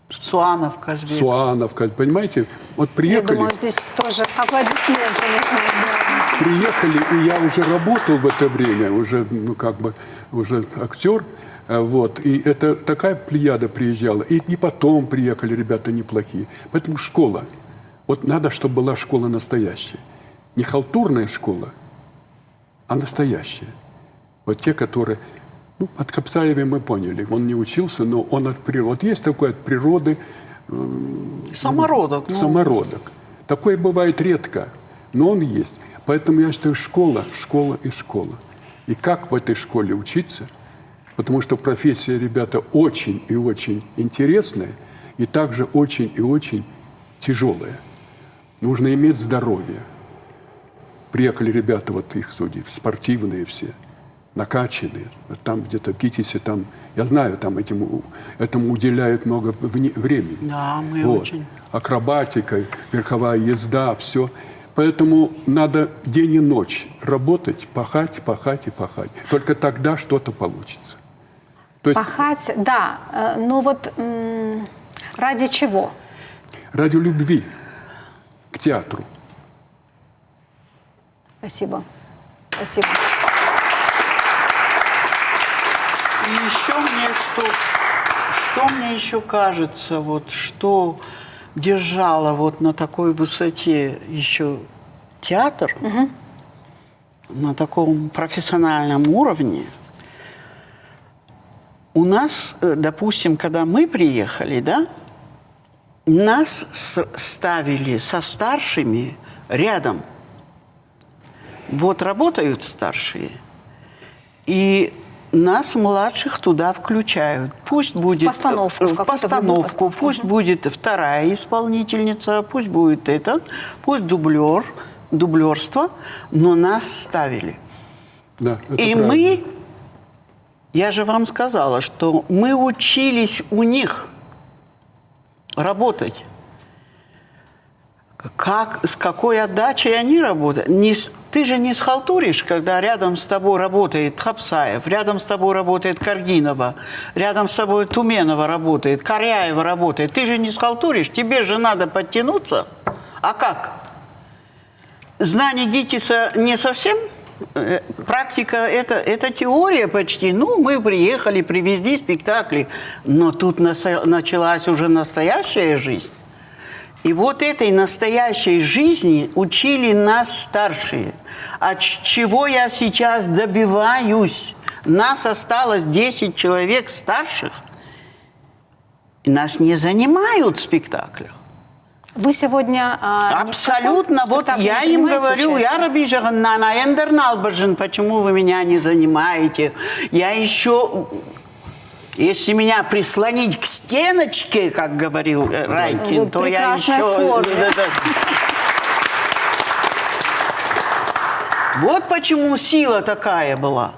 Суановка. Суановка, понимаете? Вот Я приехали, думаю, здесь тоже аплодисменты нужны. Да. приехали, и я уже работал в это время, уже, ну, как бы, уже актер, вот, и это такая плеяда приезжала, и потом приехали ребята неплохие. Поэтому школа, вот надо, чтобы была школа настоящая. Не халтурная школа, а настоящая. Вот те, которые... Ну, от Капсаева мы поняли, он не учился, но он от природы. Вот есть такой от природы... Самородок. Самородок. Такое бывает редко, но он есть. Поэтому я считаю, школа, школа и школа. И как в этой школе учиться? Потому что профессия, ребята, очень и очень интересная, и также очень и очень тяжелая. Нужно иметь здоровье. Приехали ребята, вот их судьи, спортивные все, накачанные. Вот там где-то в ГИТИСе, там, я знаю, там этому уделяют много времени. Да, мы вот. очень. Акробатика, верховая езда, все. Поэтому надо день и ночь работать, пахать, пахать и пахать. Только тогда что-то получится. То есть Пахать, да, но вот ради чего? ради любви к театру. Спасибо. Спасибо. И еще мне что мне еще кажется, вот что держало вот на такой высоте еще театр, на таком профессиональном уровне. У нас, допустим, когда мы приехали, да, нас ставили со старшими рядом. Вот работают старшие, и нас, младших, туда включают. Пусть будет постановку, в в постановку, пусть будет вторая исполнительница, пусть будет это, пусть дублерство, но нас ставили. Да, это И правда. мы, я же вам сказала, что мы учились у них работать. С какой отдачей они работают? Ты же не схалтуришь, когда рядом с тобой работает Хапсаев, рядом с тобой работает Каргинова, рядом с тобой Туменова работает, Коряева работает. Ты же не схалтуришь, тебе же надо подтянуться. А как? Знание ГИТИСа не совсем? Практика это теория почти. Ну, мы приехали, привезли спектакли, но тут началась уже настоящая жизнь. И вот этой настоящей жизни учили нас старшие. От чего я сейчас добиваюсь? Нас осталось 10 человек старших, и нас не занимают в спектаклях. Вы сегодня Абсолютно. Вот я им говорю, я Рабижагана Эндерналбажин, почему вы меня не занимаете? Я еще... Если меня прислонить к стеночке, как говорил Райкин, то я еще... Вот почему сила такая была.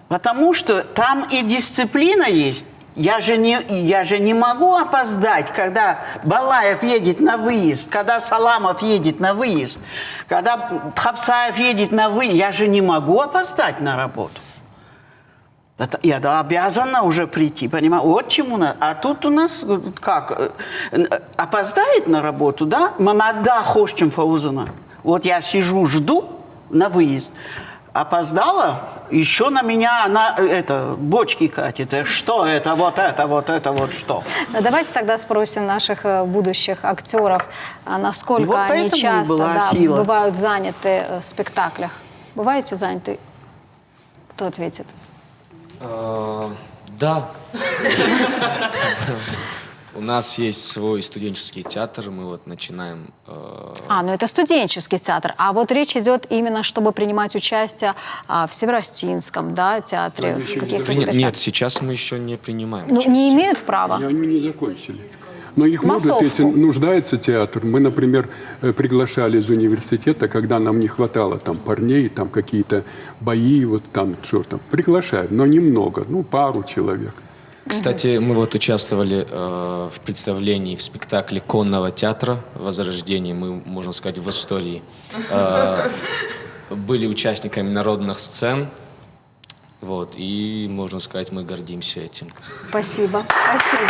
Потому что там и дисциплина есть. Я же не могу опоздать, когда Балаев едет на выезд, когда Саламов едет на выезд, когда Хапсаев едет на выезд. Я же не могу опоздать на работу. Я обязана уже прийти, понимаешь? Вот чему надо. А тут у нас как? Опоздает на работу, да? Мамада хошчем Фаузана. Вот я сижу, жду на выезд. Опоздала, еще на меня она бочки катит. Что это, вот что? Давайте тогда спросим наших будущих актеров, насколько Вот они часто бывают заняты в спектаклях. Бываете заняты? Кто ответит? Да. У нас есть свой студенческий театр, мы вот начинаем... ну это студенческий театр. А вот речь идет именно, чтобы принимать участие в Северостинском, да, театре, в каких-то спектаклях. Нет, сейчас мы еще не принимаем Ну, участие. не имеют права? Они не закончили. Но их могут, если нуждается театр. Мы, например, приглашали из университета, когда нам не хватало там парней, там какие-то бои, вот там что-то. Приглашают, но немного, пару человек. Кстати, мы вот участвовали в представлении в спектакле конного театра «Возрождение». Мы, можно сказать, в истории. Были участниками народных сцен. Вот, и, можно сказать, мы гордимся этим. Спасибо. Спасибо.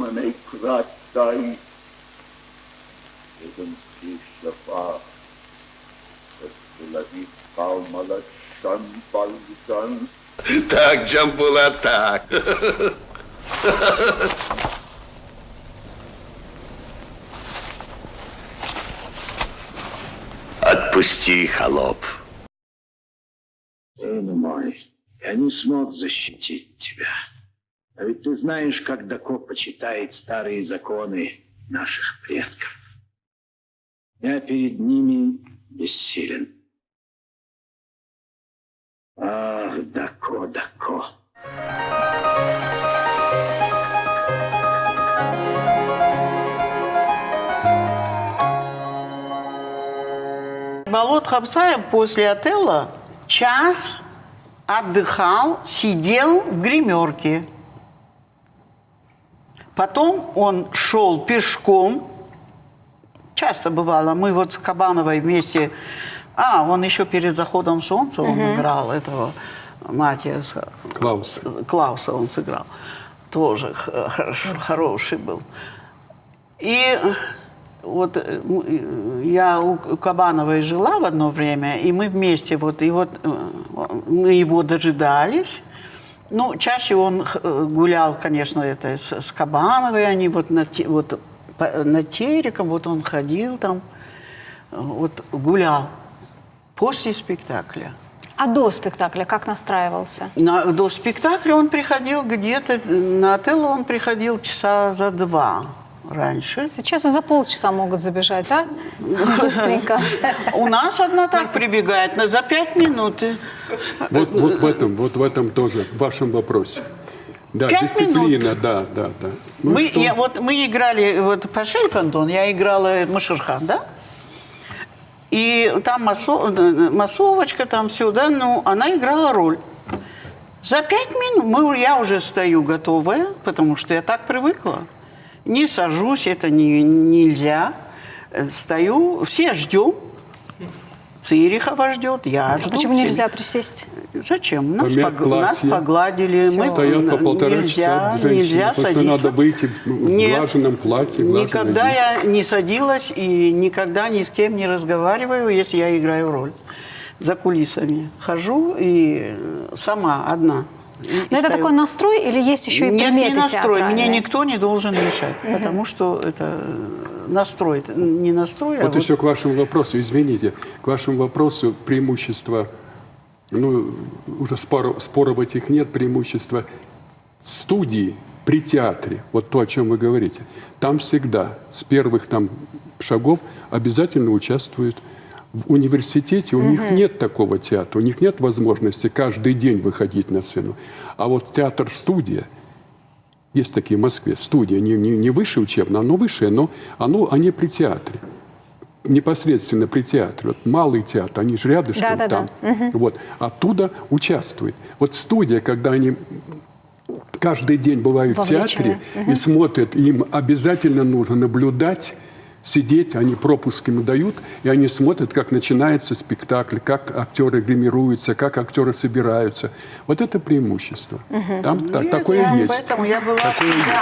Романой кратой. Dedim ki şafa, Eskuladip kalmalı şan baldan. Так, Джамбула, так. Отпусти, холоп. Сын мой, я не смог защитить тебя. А ведь ты знаешь, как Дако почитает старые законы наших предков. Я перед ними бессилен. Ах, Дако, Дако. Болот Хабсаев после Отелло час отдыхал, сидел в гримерке. Потом он шел пешком. Часто бывало. Мы вот с Кабановой вместе... он еще перед заходом солнца он играл этого Матиаса. Клауса он сыграл. Тоже хороший был. И вот я у Кабановой жила в одно время, и мы вместе мы его дожидались. Ну, чаще он гулял, конечно, с Кабановой, они над Тереком, он ходил там, гулял после спектакля. А до спектакля как настраивался? До спектакля он приходил где-то, на Отелло он приходил часа за 2 раньше. Сейчас и за полчаса могут забежать, да? Быстренько. У нас одна так прибегает, за 5 минут. Вот в этом тоже, в вашем вопросе. Да, 5 дисциплина, минут. да. Ну, мы играли, по Шейф-Антон, я играла Машерхан, да? И там массовочка, там все, да, она играла роль. За 5 минут я уже стою готовая, потому что я так привыкла. Не сажусь, это нельзя. Стою, все ждем. Цирихова ждет, я жду. Почему нельзя присесть? Зачем? Нас погладили. Мы стоят по 1,5 часа женщины, нельзя потому что садиться. надо выйти в глаженном платье. Никогда я не садилась и никогда ни с кем не разговариваю, если я играю роль. За кулисами хожу и сама одна. Но это такой настрой или есть еще и приметы Нет, не настрой. театральные? Мне никто не должен мешать, потому что это настрой, не настрой. Вот еще к вашему вопросу, извините, к вашему вопросу преимущества, уже споров этих нет, преимущества студии при театре, вот то, о чем вы говорите. Там всегда с первых шагов обязательно участвуют. В университете у них нет такого театра, у них нет возможности каждый день выходить на сцену. А вот театр-студия, есть такие в Москве, студия, не высшее учебное, оно высшее, но они при театре, непосредственно при театре. Вот малый театр, они же рядышком там. Вот, оттуда участвуют. Вот студия, когда они каждый день бывают в театре и смотрят, им обязательно нужно наблюдать, сидеть, они пропуск им дают, и они смотрят, как начинается спектакль, как актеры гримируются, как актеры собираются. Вот это преимущество. Там такое есть. Поэтому я была всегда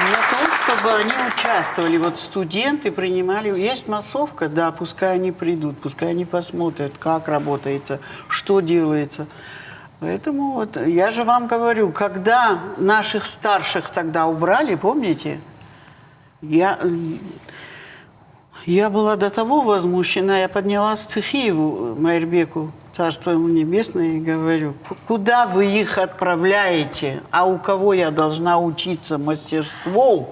за то, чтобы они участвовали. Вот студенты принимали. Есть массовка, да, пускай они придут, пускай они посмотрят, как работается, что делается. Поэтому я же вам говорю, когда наших старших тогда убрали, помните? Я была до того возмущена, я поднялась к Цехиеву, Майрбеку, Царство ему небесное, и говорю, куда вы их отправляете, а у кого я должна учиться мастерству?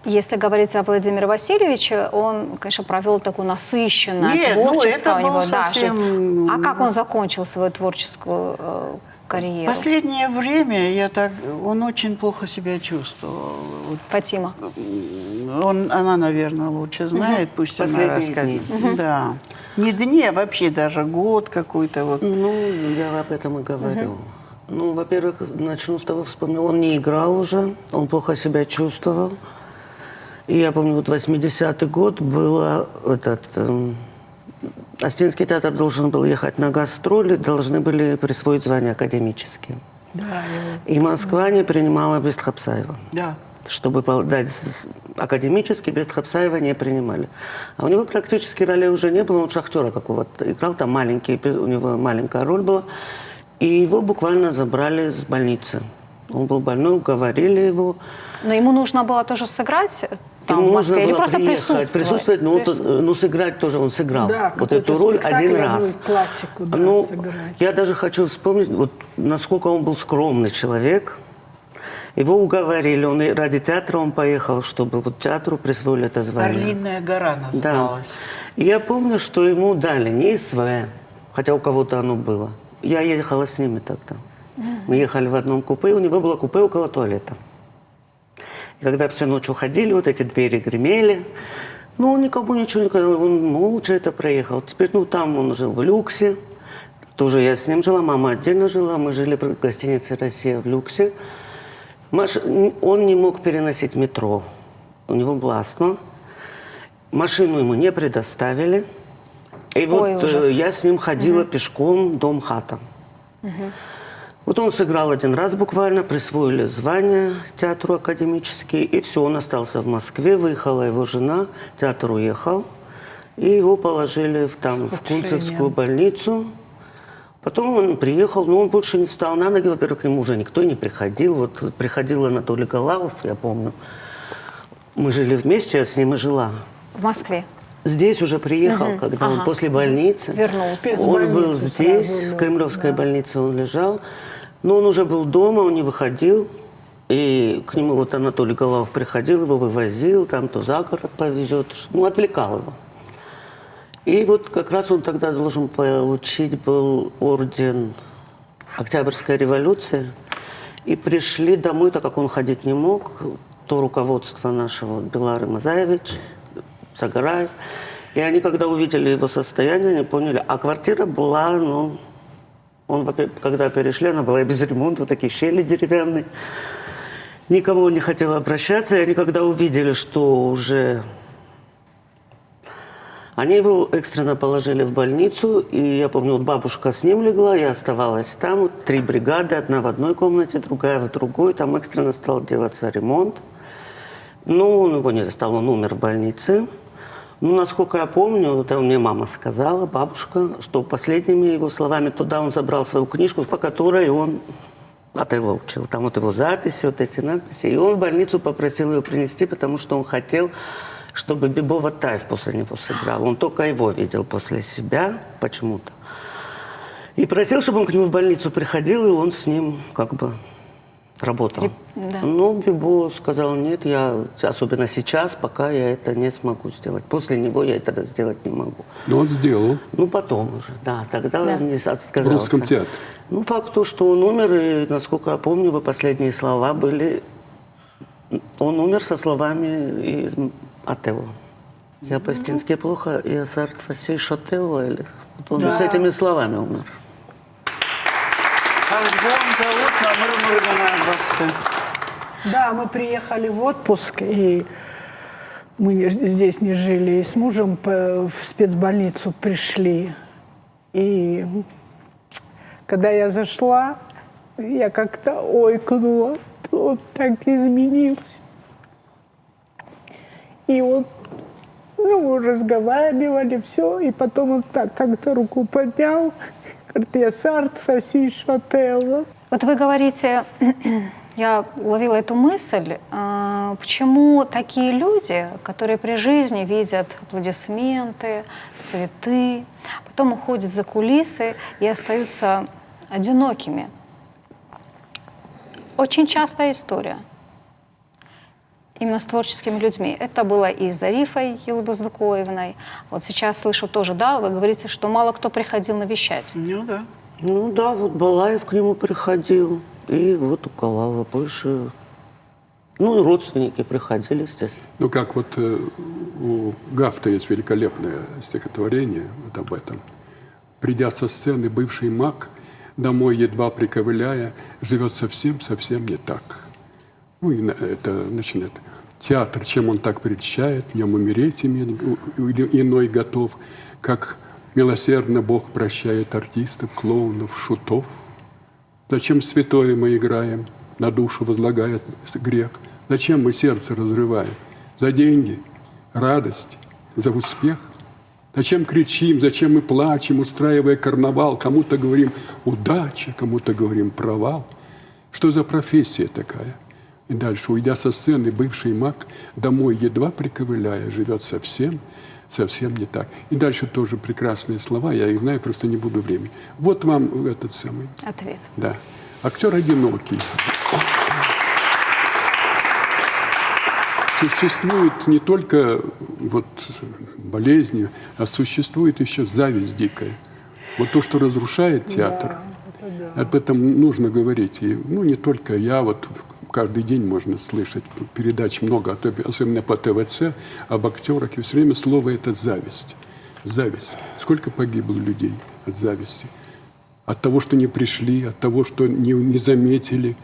Если говорить о Владимире Васильевиче, он, конечно, провел такую насыщенную творческую у него жизнь. А как он закончил свою творческую карьеру? Последнее время он очень плохо себя чувствовал. Фатима. Она, наверное, лучше знает, пусть она расскажет. Да. Не дни, а вообще даже год какой-то. Я об этом и говорю. Во-первых, начну с того, вспомнил, он не играл уже, он плохо себя чувствовал. И я помню, 80-й год было Остинский театр должен был ехать на гастроли, должны были присвоить звание академические. Да, и Москва не принимала без Хабсаева. Да. чтобы дать академический, без Хапсаева не принимали. А у него практически роли уже не было, он шахтера какого-то играл, там у него маленькая роль была. И его буквально забрали с больницы. Он был больной, уговорили его. Но ему нужно было тоже сыграть там, Ему в Москве, нужно или было просто присутствовать? присутствовать? Ну, сыграть тоже он сыграл. Да, вот эту роль один раз. Классику, да, Ну, сыграть. я даже хочу вспомнить, вот насколько он был скромный человек. Его уговорили, он и ради театра он поехал, чтобы вот театру присвоили это звание. «Орлиная гора» Да. называлась. И я помню, что ему дали не СВ, хотя у кого-то оно было. Я ехала с ними тогда. Мы ехали в одном купе, у него было купе около туалета. И когда всю ночь уходили, вот эти двери гремели, ну, он никому ничего не сказал, он молча это проехал. Теперь, ну, там он жил в люксе, тоже я с ним жила, мама отдельно жила, мы жили в гостинице «Россия» в люксе. Он не мог переносить метро, у него была астма, машину ему не предоставили. И вот ужас. я с ним ходила пешком дом-хата. Вот он сыграл один раз буквально, присвоили звание театру академический, и все, он остался в Москве, выехала его жена, театр уехал, и его положили в Кунцевскую больницу. Потом он приехал, но он больше не встал на ноги, во-первых, к нему уже никто не приходил. Вот приходил Анатолий Галавов, я помню, мы жили вместе, я с ним и жила. В Москве? Здесь уже приехал, когда он после больницы. Вернулся. Он был здесь, в Кремлевской больнице он лежал. Но он уже был дома, он не выходил. И к нему вот Анатолий Галавов приходил, его вывозил, там то за город повезет, ну, отвлекал его. И вот как раз он тогда должен получить был орден Октябрьской революции. И пришли домой, так как он ходить не мог, то руководство нашего, Белары Мазаевич, Сагараев. И они, когда увидели его состояние, они поняли. А квартира была, ну, когда перешли, она была и без ремонта, такие щели деревянные. Никому он не хотел обращаться. И они, когда увидели, что уже... Они его экстренно положили в больницу. И я помню, вот бабушка с ним легла, я оставалась там. Вот 3 бригады, одна в одной комнате, другая в другой. Там экстренно стал делаться ремонт. Но он его не застал, он умер в больнице. Ну, насколько я помню, это мне мама сказала, бабушка, что последними его словами туда он забрал свою книжку, по которой он Отелло учил. Там вот его записи, вот эти надписи. И он в больницу попросил ее принести, потому что он хотел, чтобы Бибо Ватаев после него сыграл. Он только его видел после себя почему-то. И просил, чтобы он к нему в больницу приходил, и он с ним как бы работал. Да. Но Бибо сказал, нет, я, особенно сейчас, пока я это не смогу сделать. После него я это сделать не могу. Но он сделал. Ну, потом уже, да. Тогда он не отказался. В Русском театре. Ну, факт то, что он умер, и, насколько я помню, его последние слова были... Он умер со словами из Отелло. Я по-эстински плохо, я сарт фасей шотелло, или... Вот он с этими словами умер. Да, мы приехали в отпуск, и мы здесь не жили, и с мужем в спецбольницу пришли. И когда я зашла, я как-то ойкнула, он так изменился. И вот, ну, разговаривали, все, и потом он так как-то руку поднял, говорит, я сарт фаси шотелло. Вот вы говорите, я уловила эту мысль, почему такие люди, которые при жизни видят аплодисменты, цветы, потом уходят за кулисы и остаются одинокими. Очень частая история. Именно с творческими людьми. Это было и с Зарифой Елбаздукоевной. Вот сейчас слышу тоже, да, вы говорите, что мало кто приходил навещать. Ну да. Ну да, вот Балаев к нему приходил, и вот у Калава больше... Ну и родственники приходили, естественно. Ну как вот у Гафта есть великолепное стихотворение вот об этом. Придя со сцены, бывший маг, домой едва приковыляя, живет совсем не так. Ну и это начинает. Театр, чем он так прельщает, в нем умереть иной готов, как милосердно Бог прощает артистов, клоунов, шутов. Зачем святое мы играем, на душу возлагая грех? Зачем мы сердце разрываем? За деньги, радость, за успех? Зачем кричим, зачем мы плачем, устраивая карнавал? Кому-то говорим удача, кому-то говорим провал. Что за профессия такая? И дальше, уйдя со сцены, бывший маг, домой едва приковыляя, живет совсем не так. И дальше тоже прекрасные слова, я их знаю, просто не буду времени. Вот вам этот самый... Ответ. Да. Актер одинокий. Существует не только вот болезни, а существует еще зависть дикая. Вот то, что разрушает театр, об этом нужно говорить. И, ну, не только я, вот каждый день можно слышать передач много, особенно по ТВЦ, об актерах. И все время слово это зависть. Зависть. Сколько погибло людей от зависти? От того, что не пришли, от того, что не заметили,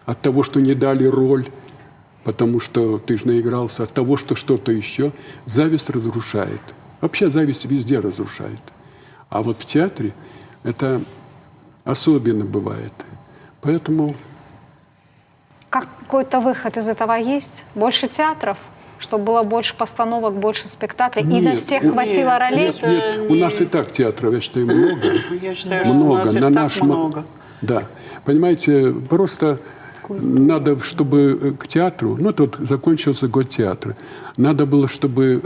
от того, что не дали роль, потому что ты же наигрался, от того, что что-то еще. Зависть разрушает. Вообще зависть везде разрушает. А вот в театре это особенно бывает. Поэтому... Какой-то выход из этого есть? Больше театров? Чтобы было больше постановок, больше спектаклей? И на всех хватило ролей? Нет, у нас и так театров, я считаю, много. Я считаю, что много. у нас их На так наш много. Да. Понимаете, просто надо, чтобы к театру... Ну, тут закончился год театра. Надо было, чтобы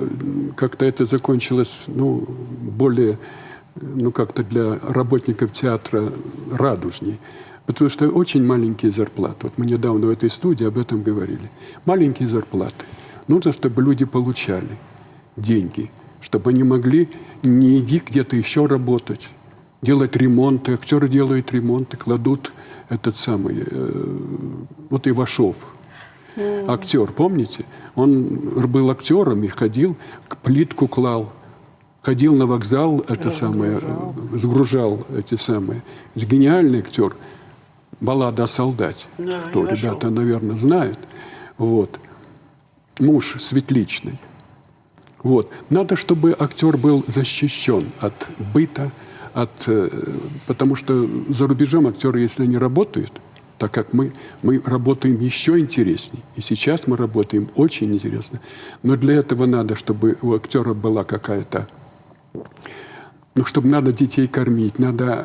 как-то это закончилось, ну, более... Ну, как-то для работников театра радужней. Потому что очень маленькие зарплаты. Вот мы недавно в этой студии об этом говорили. Маленькие зарплаты. Нужно, чтобы люди получали деньги, чтобы они могли не иди где-то еще работать, делать ремонты. Актеры делают ремонты, кладут этот самый... вот Ивашов, актер, помните? Он был актером и ходил, плитку клал, ходил на вокзал, это самое, сгружал эти самые. Гениальный актер. «Баллада о солдате», да, что ребята, наверное, знают. Вот. Муж Светличной. Вот. Надо, чтобы актер был защищен от быта, потому что за рубежом актеры, если они работают, так как мы работаем еще интереснее. И сейчас мы работаем очень интересно. Но для этого надо, чтобы у актера была какая-то... Ну, чтобы надо детей кормить, надо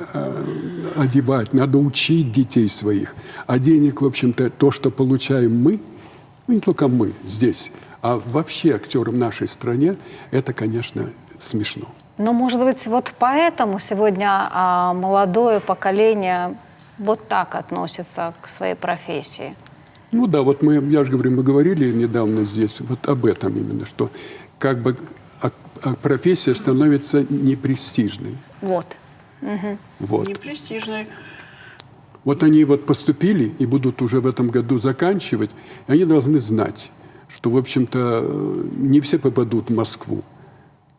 одевать, надо учить детей своих. А денег, в общем-то, то, что получаем мы, ну, не только мы здесь, а вообще актеры в нашей стране, это, конечно, смешно. Но, может быть, вот поэтому сегодня молодое поколение вот так относится к своей профессии? Ну да, вот я же говорю, мы говорили недавно здесь вот об этом именно, что как бы профессия становится непрестижной. Вот. Вот. Непрестижной. Вот они вот поступили и будут уже в этом году заканчивать, и они должны знать, что, в общем-то, не все попадут в Москву.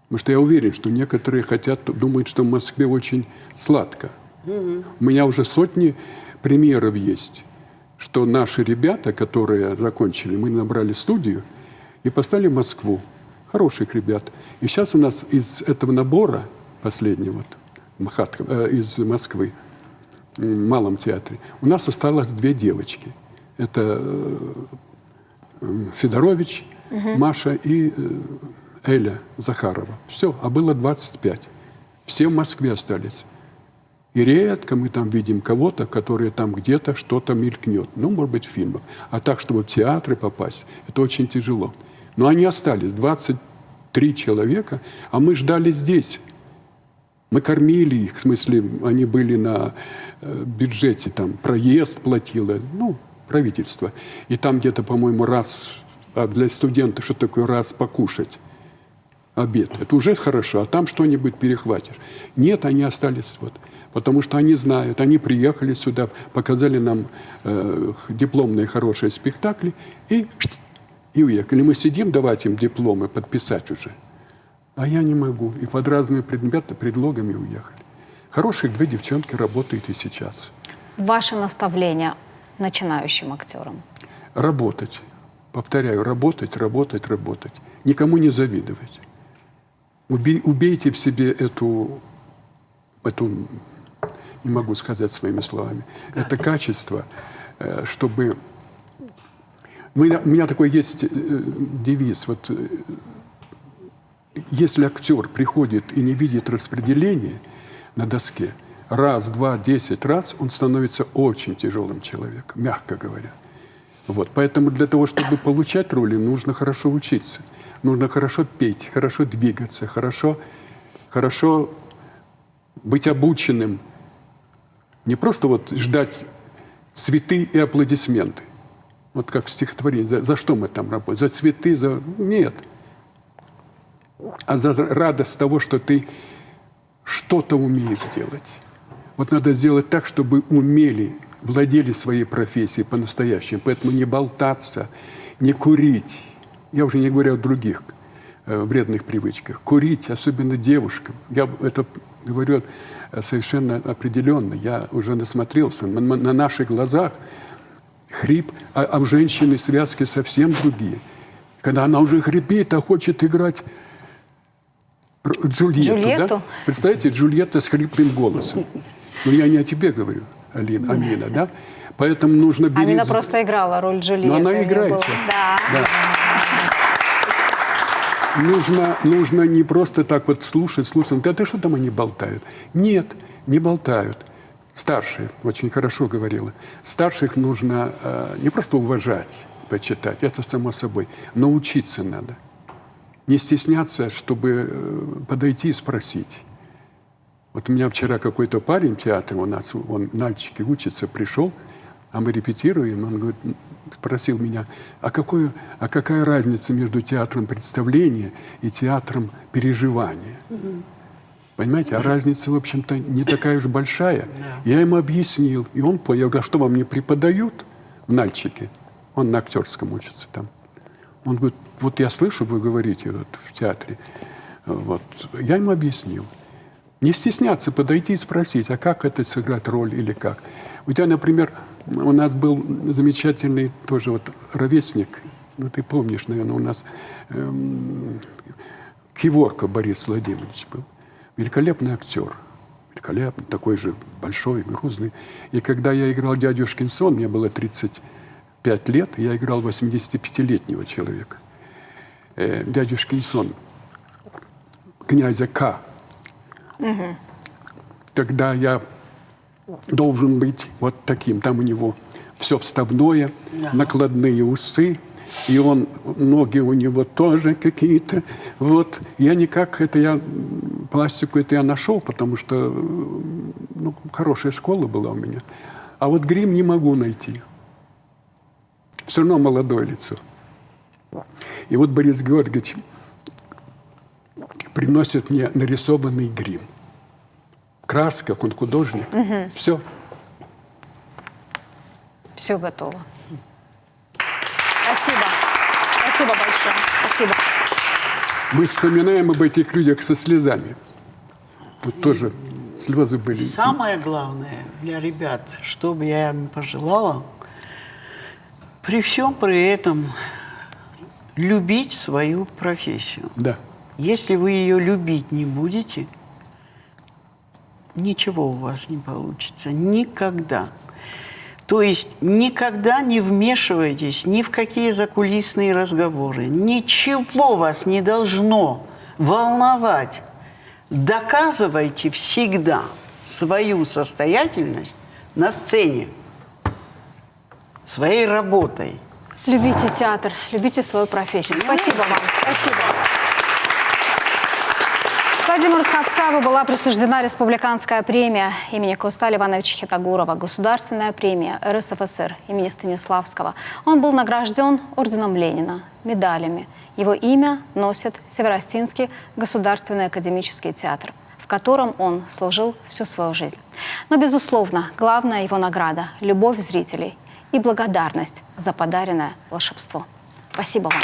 Потому что я уверен, что некоторые думают, что в Москве очень сладко. У меня уже сотни примеров есть, что наши ребята, которые закончили, мы набрали студию и поставили в Москву. Хороших ребят. И сейчас у нас из этого набора, последнего, из Москвы, в Малом театре, у нас осталось 2 девочки. Это Федорович, Маша и Эля Захарова. Все, а было 25. Все в Москве остались. И редко мы там видим кого-то, который там где-то что-то мелькнет. Ну, может быть, в фильмах. А так, чтобы в театры попасть, это очень тяжело. Но они остались, 23 человека, а мы ждали здесь. Мы кормили их, в смысле, они были на бюджете, там, проезд платило, ну, правительство. И там где-то, по-моему, раз, для студента, что такое раз покушать, обед. Это уже хорошо, а там что-нибудь перехватишь. Нет, они остались вот. Потому что они знают, они приехали сюда, показали нам дипломные хорошие спектакли и уехали. Мы сидим, давать им дипломы, подписать уже. А я не могу. И под разными предлогами уехали. Хорошие 2 девчонки работают и сейчас. Ваше наставление начинающим актерам? Работать. Повторяю, работать, работать, работать. Никому не завидовать. Убейте в себе эту, не могу сказать своими словами, это качество, чтобы У меня такой есть девиз. Вот, если актер приходит и не видит распределения на доске, раз, два, 10 раз, он становится очень тяжелым человеком, мягко говоря. Вот. Поэтому для того, чтобы получать роли, нужно хорошо учиться. Нужно хорошо петь, хорошо двигаться, хорошо быть обученным. Не просто вот ждать цветы и аплодисменты. Вот как в стихотворении. За что мы там работаем? За цветы? Нет. А за радость того, что ты что-то умеешь делать. Вот надо сделать так, чтобы владели своей профессией по-настоящему. Поэтому не болтаться, не курить. Я уже не говорю о других вредных привычках. Курить, особенно девушкам. Я это говорю совершенно определенно. Я уже насмотрелся. На наших глазах хрип, а у женщины связки совсем другие. Когда она уже хрипит, а хочет играть Джульетту. Да? Представляете, Джульетта с хриплым голосом. Но я не о тебе говорю, Амина, да? Поэтому нужно беречь... Амина просто играла роль Джульетты. Но она играет. Да. Нужно не просто так вот слушать. Да что там они болтают? Нет, не болтают. Старшие, очень хорошо говорила, старших нужно не просто уважать, почитать, это само собой, но учиться надо. Не стесняться, чтобы подойти и спросить. Вот у меня вчера какой-то парень в театре, он в Нальчике учится, пришел, а мы репетируем, он говорит, спросил меня, а какая разница между театром представления и театром переживания? Понимаете, а разница, в общем-то, не такая уж большая. Я ему объяснил, и он понял. Я говорю, а что вам не преподают в Нальчике? Он на актерском учится там. Он говорит, вот я слышу, вы говорите вот, в театре. Вот. Я ему объяснил. Не стесняться, подойти и спросить, а как это сыграть роль или как. У тебя, например, у нас был замечательный тоже вот ровесник, ну ты помнишь, наверное, у нас Киворка Борис Владимирович был. Великолепный актер. Великолепный, такой же большой, грузный. И когда я играл «Дядюшкин сон», мне было 35 лет, я играл 85-летнего человека. «Дядюшкин сон» князя К. Тогда я должен быть вот таким. Там у него все вставное, накладные усы. И ноги у него тоже какие-то. Вот. Пластику я нашел, потому что хорошая школа была у меня. А вот грим не могу найти. Все равно молодое лицо. И вот Борис Георгиевич приносит мне нарисованный грим. Краска, он художник. Все. Все готово. Спасибо. Спасибо большое. Спасибо. Мы вспоминаем об этих людях со слезами. Вот тоже слезы были. Самое главное для ребят, что бы я им пожелала, при всем при этом любить свою профессию. Да. Если вы ее любить не будете, ничего у вас не получится. Никогда. То есть никогда не вмешивайтесь ни в какие закулисные разговоры. Ничего вас не должно волновать. Доказывайте всегда свою состоятельность на сцене, своей работой. Любите театр, любите свою профессию. Спасибо вам. Спасибо. Владимиру Тхапсаву была присуждена республиканская премия имени Косталя Ивановича Хитагурова, государственная премия РСФСР имени Станиславского. Он был награжден орденом Ленина, медалями. Его имя носит Северостинский государственный академический театр, в котором он служил всю свою жизнь. Но, безусловно, главная его награда – любовь зрителей и благодарность за подаренное волшебство. Спасибо вам.